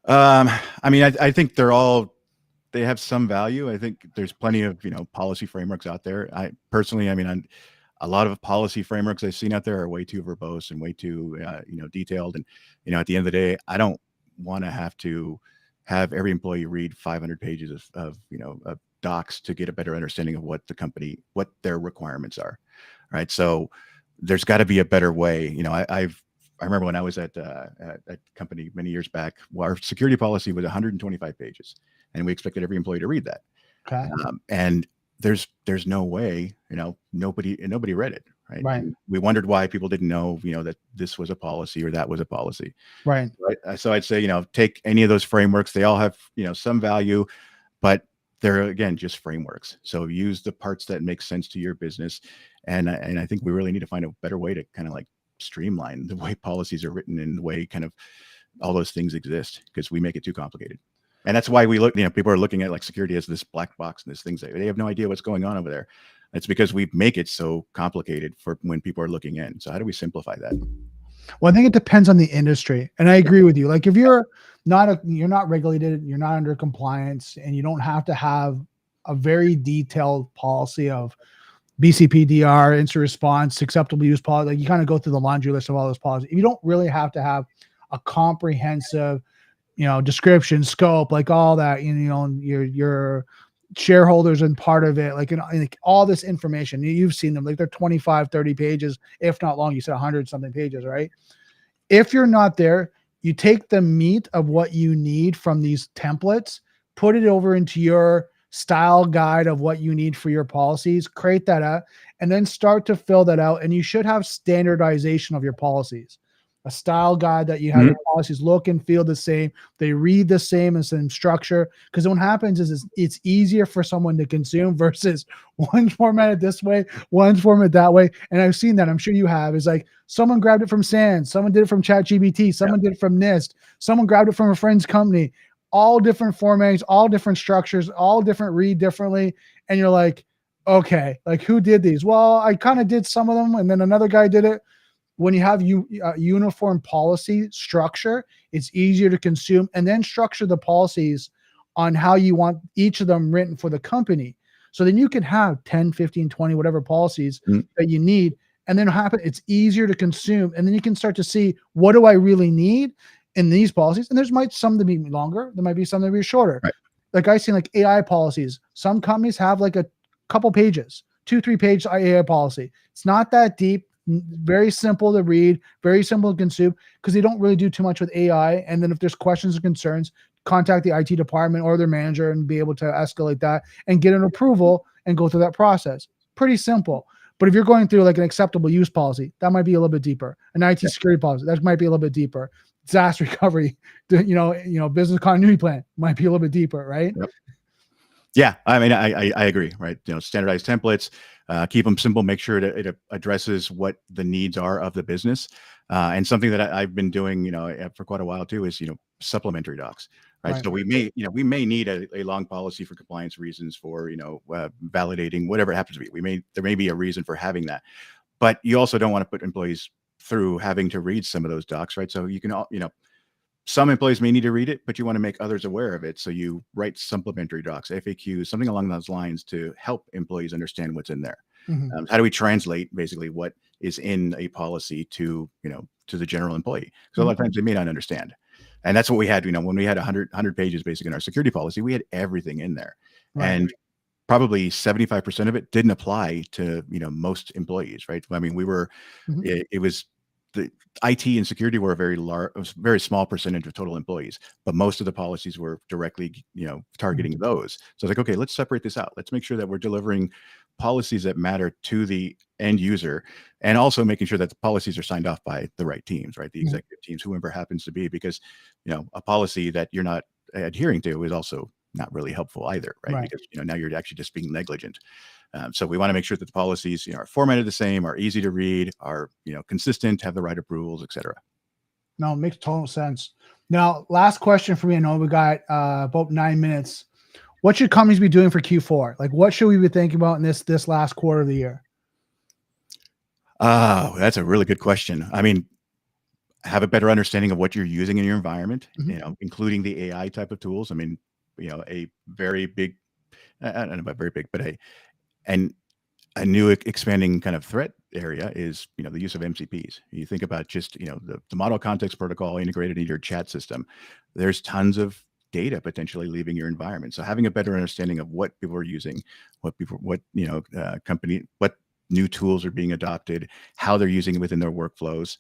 I think they have some value. I think there's plenty of, policy frameworks out there. I personally, a lot of policy frameworks I've seen out there are way too verbose and way too, detailed. And, at the end of the day, I don't want to have every employee read 500 pages of docs to get a better understanding of what their requirements are. Right. So there's got to be a better way. I remember when I was at a company many years back, our security policy was 125 pages, and we expected every employee to read that. Okay. And there's no way, nobody read it. Right. And we wondered why people didn't know, that this was a policy or that was a policy. Right. So I'd say, take any of those frameworks. They all have, some value, but they're, again, just frameworks. So use the parts that make sense to your business. And I think we really need to find a better way to kind of like streamline the way policies are written and the way kind of all those things exist, because we make it too complicated. And that's why we look, people are looking at like security as this black box and this things that they have no idea what's going on over there. It's because we make it so complicated for when people are looking in. So how do we simplify that? Well, I think it depends on the industry. And I agree with you. Like, if you're not regulated, you're not under compliance, and you don't have to have a very detailed policy of BCPDR, incident response, acceptable use policy. Like, you kind of go through the laundry list of all those policies. You don't really have to have a comprehensive, description, scope, like all that, your shareholders and part of it, like all this information. You've seen them, like they're 25, 30 pages, if not long. You said 100 something pages, right? If you're not there, you take the meat of what you need from these templates, put it over into your style guide of what you need for your policies, create that out, and then start to fill that out. And you should have standardization of your policies, a style guide that you have your policies look and feel the same. They read the same and same structure. Because what happens is it's easier for someone to consume versus one's formatted this way, one's formatted that way. And I've seen that. I'm sure you have. It's like someone grabbed it from SANS, someone did it from ChatGPT, someone did it from NIST, someone grabbed it from a friend's company. All different formats, all different structures, all different, read differently. And you're like, okay, like who did these? Well, I kind of did some of them, and then another guy did it. When you have uniform policy structure, it's easier to consume, and then structure the policies on how you want each of them written for the company. So then you can have 10, 15, 20, whatever policies that you need. And then it's easier to consume. And then you can start to see, what do I really need in these policies? And there's some to be longer. There might be some that be shorter. Right. Like I've seen like AI policies. Some companies have like a couple pages, 2-3 page AI policy. It's not that deep, very simple to read, very simple to consume, because they don't really do too much with AI. And then if there's questions or concerns, contact the IT department or their manager and be able to escalate that and get an approval and go through that process. Pretty simple. But if you're going through like an acceptable use policy, that might be a little bit deeper. An IT security policy, that might be a little bit deeper. Disaster recovery, business continuity plan might be a little bit deeper, right? Yep. Yeah, I mean, I agree, right? Standardized templates, keep them simple, make sure that it addresses what the needs are of the business. And something that I've been doing, for quite a while too, is, supplementary docs, right? So we may need a long policy for compliance reasons, for, validating whatever it happens to be. There may be a reason for having that, but you also don't want to put employees through having to read some of those docs, right? So you can some employees may need to read it, but you want to make others aware of it. So you write supplementary docs, FAQs, something along those lines to help employees understand what's in there. Mm-hmm. How do we translate basically what is in a policy to the general employee? Because a lot of times they may not understand. And that's what we had, when we had 100 pages basically in our security policy, we had everything in there. Right. And probably 75% of it didn't apply to, most employees, right? I mean, it was the IT and security were a very small percentage of total employees, but most of the policies were directly, targeting those. So it's like, okay, let's separate this out. Let's make sure that we're delivering policies that matter to the end user, and also making sure that the policies are signed off by the right teams, right? The executive teams, whoever happens to be, because, a policy that you're not adhering to is also not really helpful either, right? Because, now you're actually just being negligent. So we want to make sure that the policies, are formatted the same, are easy to read, are, consistent, have the right approvals, et cetera. No, it makes total sense. Now, last question for me. I know we got about 9 minutes. What should companies be doing for Q4? Like, what should we be thinking about in this last quarter of the year? Oh, that's a really good question. I mean, have a better understanding of what you're using in your environment, including the AI type of tools. I mean, a very big, I don't know about very big, but a new expanding kind of threat area is, the use of MCPs. You think about just, the model context protocol integrated into your chat system. There's tons of data potentially leaving your environment. So having a better understanding of what people are using, what new tools are being adopted, how they're using it within their workflows.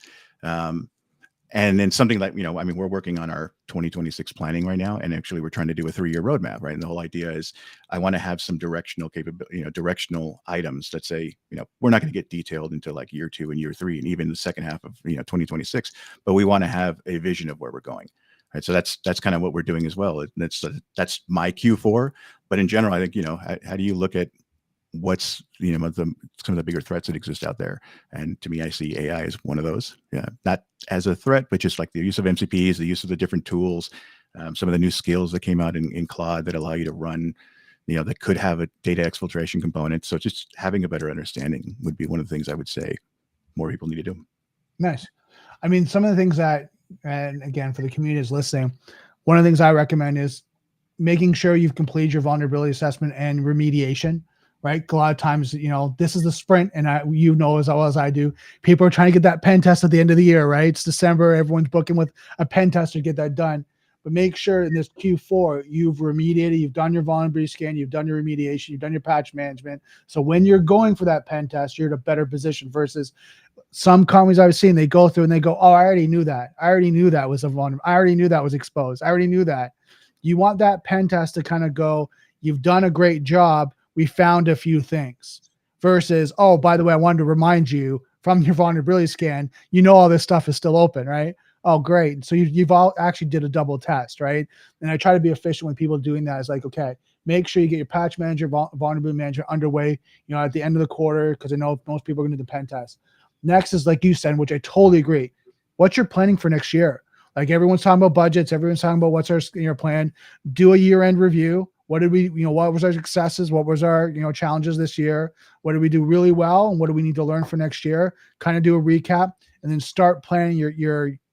And then something like, we're working on our 2026 planning right now, and actually we're trying to do a 3-year roadmap, right? And the whole idea is I want to have some directional capability, directional items that say, we're not going to get detailed into like year 2 and year 3 and even the second half of, 2026, but we want to have a vision of where we're going. Right. So that's kind of what we're doing as well. That's my Q4, but in general, I think, how do you look at what's, some of the bigger threats that exist out there? And to me, I see AI as one of those. Yeah, not as a threat, but just like the use of MCPs, the use of the different tools, some of the new skills that came out in Claude that allow you to run, that could have a data exfiltration component. So just having a better understanding would be one of the things I would say more people need to do. Nice. I mean, some of the things that, and again, for the community is listening, one of the things I recommend is making sure you've completed your vulnerability assessment and remediation. Right. A lot of times, this is the sprint, and as well as I do, people are trying to get that pen test at the end of the year, right? It's December. Everyone's booking with a pen test to get that done. But make sure in this Q4, you've remediated, you've done your vulnerability scan, you've done your remediation, you've done your patch management. So when you're going for that pen test, you're in a better position versus some companies I've seen, they go through and they go, oh, I already knew that. I already knew that was a vulnerable. I already knew that was exposed. I already knew that. You want that pen test to kind of go, you've done a great job. We found a few things versus, oh, by the way, I wanted to remind you from your vulnerability scan, all this stuff is still open, right? Oh, great. So you've all actually did a double test, right? And I try to be efficient when people doing that. It's like, okay, make sure you get your patch manager, vulnerability manager underway, at the end of the quarter, because I know most people are going to do the pen test. Next is, like you said, which I totally agree. What's your planning for next year? Like, everyone's talking about budgets. Everyone's talking about what's our plan. Do a year-end review. What did we, what was our successes? What was our, challenges this year? What did we do really well? And what do we need to learn for next year? Kind of do a recap, and then start planning your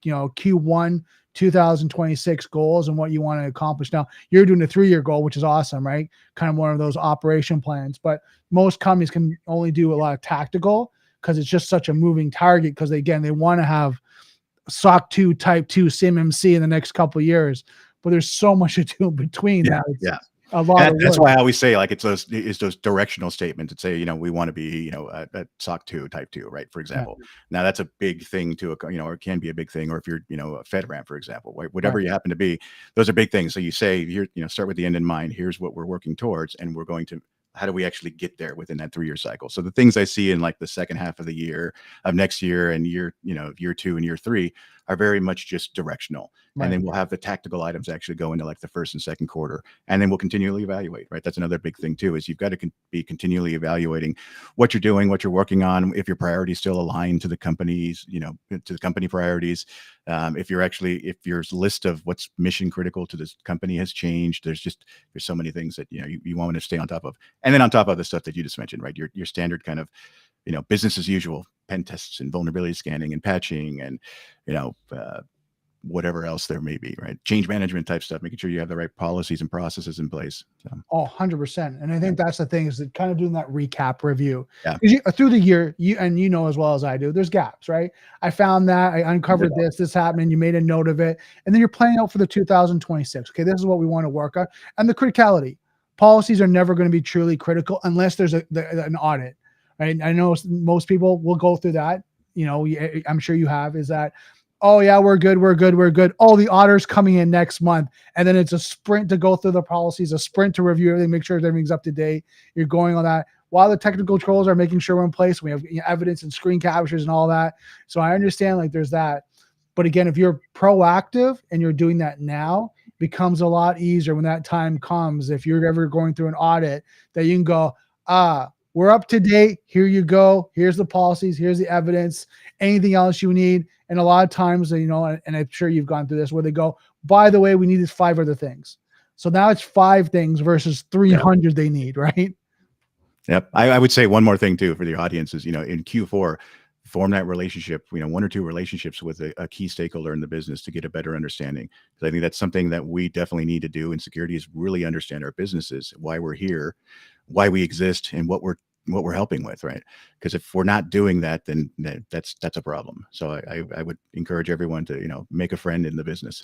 Q1 2026 goals and what you want to accomplish. Now, you're doing a 3-year goal, which is awesome, right? Kind of one of those operation plans, but most companies can only do a lot of tactical because it's just such a moving target, because they want to have SOC 2 type 2 SIMMC in the next couple of years, but there's so much to do in between. Yeah. A lot of that's why I always say, like, it's those directional statements that say, we want to be, a SOC 2 type 2, right? For example. Yeah. Now that's a big thing to, or it can be a big thing. Or if you're, a FedRAMP, for example, right? Whatever you happen to be, those are big things. So you say, start with the end in mind. Here's what we're working towards, and we're going to, how do we actually get there within that 3-year cycle? So the things I see in like the second half of the year of next year and year 2 and year 3 are very much just directional. Right. And then we'll have the tactical items actually go into like the first and second quarter. And then we'll continually evaluate, right? That's another big thing too, is you've got to be continually evaluating what you're doing, what you're working on, if your priorities still align to the company's, to the company priorities. If your list of what's mission critical to this company has changed, there's so many things that, you want to stay on top of. And then on top of the stuff that you just mentioned, right? Your standard kind of, business as usual, pen tests and vulnerability scanning and patching and, whatever else there may be, right? Change management type stuff, making sure you have the right policies and processes in place. So, Oh, 100%. And I think that's the thing, is that kind of doing that recap review. Yeah. Through the year, you as well as I do, there's gaps, right? I found that, I uncovered this happened, and you made a note of it. And then you're planning out for the 2026. Okay, this is what we want to work on. And the criticality. Policies are never going to be truly critical unless there's an audit, right? I know most people will go through that. I'm sure you have, is that, oh yeah, we're good. Oh, the auditor's coming in next month. And then it's a sprint to go through the policies, a sprint to review everything, make sure everything's up to date. You're going on that while the technical controls are making sure we're in place. We have evidence and screen captures and all that. So I understand, like, there's that. But again, if you're proactive and you're doing that now, it becomes a lot easier when that time comes. If you're ever going through an audit, that you can go, we're up to date. Here you go. Here's the policies. Here's the evidence. Anything else you need. And a lot of times, and I'm sure you've gone through this, where they go, by the way, we need these 5 other things. So now it's 5 things versus 300 they need, right? Yep. I would say one more thing too for the audience is, in Q4, form that relationship, 1 or 2 relationships with a key stakeholder in the business to get a better understanding. Because I think that's something that we definitely need to do in security, is really understand our businesses, why we're here, why we exist, and what we're helping with, right? Because if we're not doing that, then that's a problem. So I would encourage everyone to, make a friend in the business.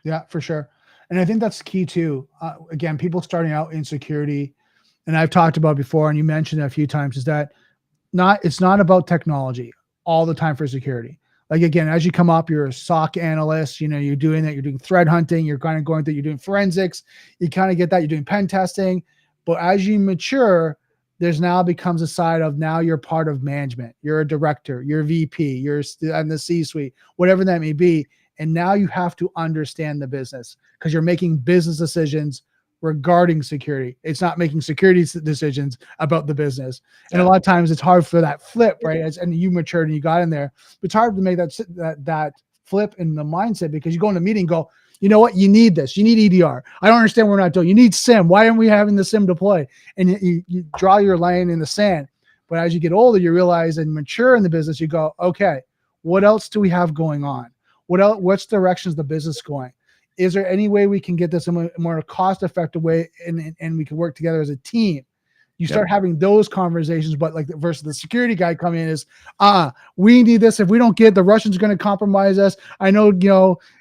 Yeah, for sure. And I think that's key too. Again, people starting out in security, and I've talked about before, and you mentioned it a few times, is that it's not about technology all the time for security. Like, again, as you come up, you're a SOC analyst, you're doing that, you're doing threat hunting, you're kind of going through, you're doing forensics, you kind of get that, you're doing pen testing. But as you mature, there's now becomes a side of, now you're part of management. You're a director, you're a VP, you're in the C-suite, whatever that may be. And now you have to understand the business, because you're making business decisions regarding security. It's not making security decisions about the business. And a lot of times it's hard for that flip, right? And you matured and you got in there. It's hard to make that flip in the mindset, because you go in a meeting and go, you know what? You need this. You need EDR. I don't understand what we're not doing. You need SIM. Why aren't we having the SIM deployed? And you draw your line in the sand. But as you get older, you realize and mature in the business, you go, okay, what else do we have going on? What's directions the business going? Is there any way we can get this in a more cost-effective way, and we can work together as a team? You start having those conversations, but like versus the security guy coming in is, we need this. If we don't get it, the Russians are going to compromise us. I know,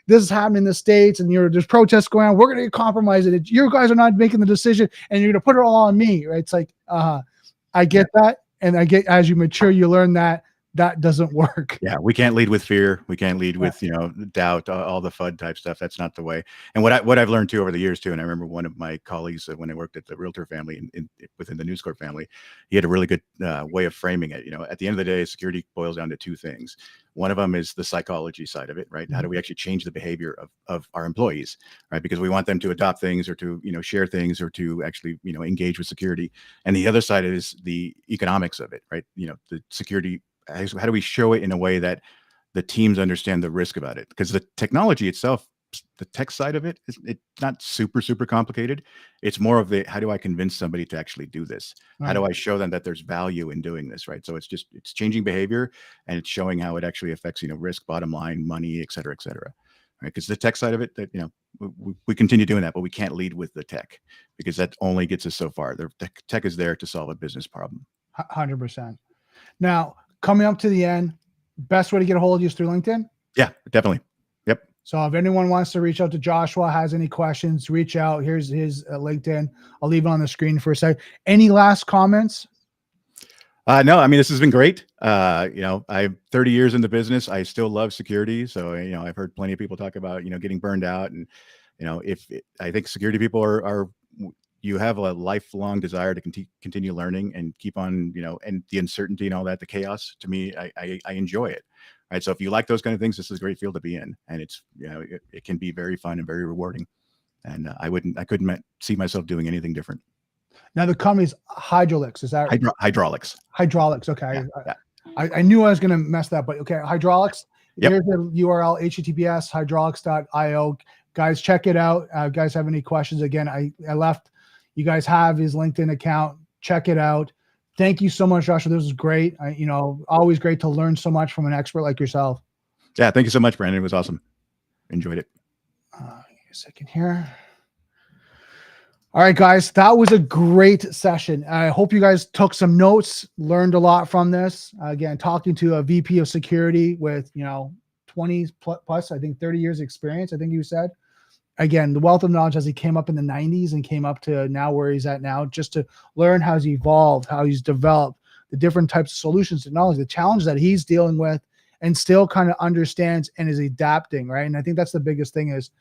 this is happening in the States, and there's protests going on. We're going to get compromised. You guys are not making the decision, and you're going to put it all on me, right? It's like, I get that. And as you mature, you learn that doesn't work. Yeah, we can't lead with fear. We can't lead with, doubt, all the FUD type stuff. That's not the way. And what I've learned too over the years too, and I remember one of my colleagues when I worked at the Realtor family within the News Corp family, he had a really good way of framing it. At the end of the day, security boils down to 2 things. One of them is the psychology side of it, right? How do we actually change the behavior of our employees, right? Because we want them to adopt things, or to, share things, or to actually, engage with security. And the other side is the economics of it, right? The security, how do we show it in a way that the teams understand the risk about it? Because the technology itself, the tech side of it's not super complicated. It's more of how do I convince somebody to actually do this? Right. How do I show them that there's value in doing this, right? So it's changing behavior, and it's showing how it actually affects, risk, bottom line, money, et cetera, right? Because the tech side of it, that, we continue doing that, but we can't lead with the tech, because that only gets us so far. The tech is there to solve a business problem. 100%. Now, coming up to the end, best way to get a hold of you is through LinkedIn? Yeah, definitely. Yep. So if anyone wants to reach out to Joshua, has any questions, reach out. Here's his LinkedIn. I'll leave it on the screen for a second. Any last comments? No, I mean, this has been great. I'm 30 years in the business. I still love security. So, I've heard plenty of people talk about, getting burned out. And, I think security people you have a lifelong desire to continue learning and keep on, and the uncertainty and all that, the chaos, to me, I enjoy it. Right. So if you like those kind of things, this is a great field to be in. And it's, it can be very fun and very rewarding. And I couldn't see myself doing anything different. Now the company's Hydraulics, is that hydraulics? Hydraulics. Okay. Yeah. I knew I was going to mess that, but okay. Hydraulics. Yep. Here's the URL, https hydraulics.io. Guys, check it out. Guys have any questions? Again, I left, you guys have his LinkedIn account. Check it out. Thank you so much, Joshua. This was great. Always great to learn so much from an expert like yourself. Yeah. Thank you so much, Brandon. It was awesome. Enjoyed it. Give me a second here. All right, guys, that was a great session. I hope you guys took some notes, learned a lot from this. Again, talking to a VP of security with, 20 plus, I think 30 years experience, I think you said. Again, the wealth of knowledge as he came up in the 90s and came up to now where he's at now, just to learn how he's evolved, how he's developed, the different types of solutions, technology, the challenge that he's dealing with, and still kind of understands and is adapting, right? And I think that's the biggest thing is,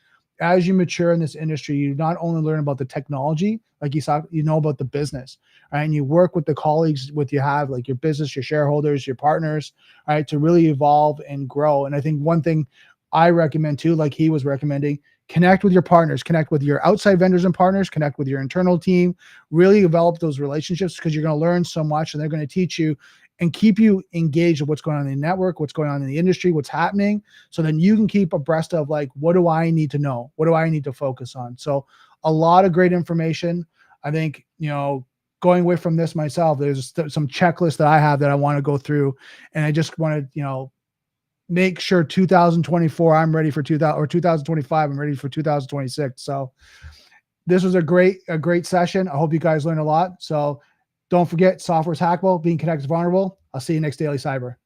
as you mature in this industry, you not only learn about the technology, like you saw, about the business, right? And you work with the colleagues you have, like your business, your shareholders, your partners, right? To really evolve and grow. And I think one thing I recommend too, like he was recommending, connect with your partners, connect with your outside vendors and partners, connect with your internal team, really develop those relationships because you're going to learn so much and they're going to teach you and keep you engaged with what's going on in the network, what's going on in the industry, what's happening. So then you can keep abreast of like, what do I need to know? What do I need to focus on? So a lot of great information. I think, going away from this myself, there's some checklists that I have that I want to go through. And I just want to, make sure 2024, I'm ready for 2025, I'm ready for 2026. So this was a great session. I hope you guys learned a lot. So don't forget, software is hackable, being connected is vulnerable. I'll see you next Daily Cyber.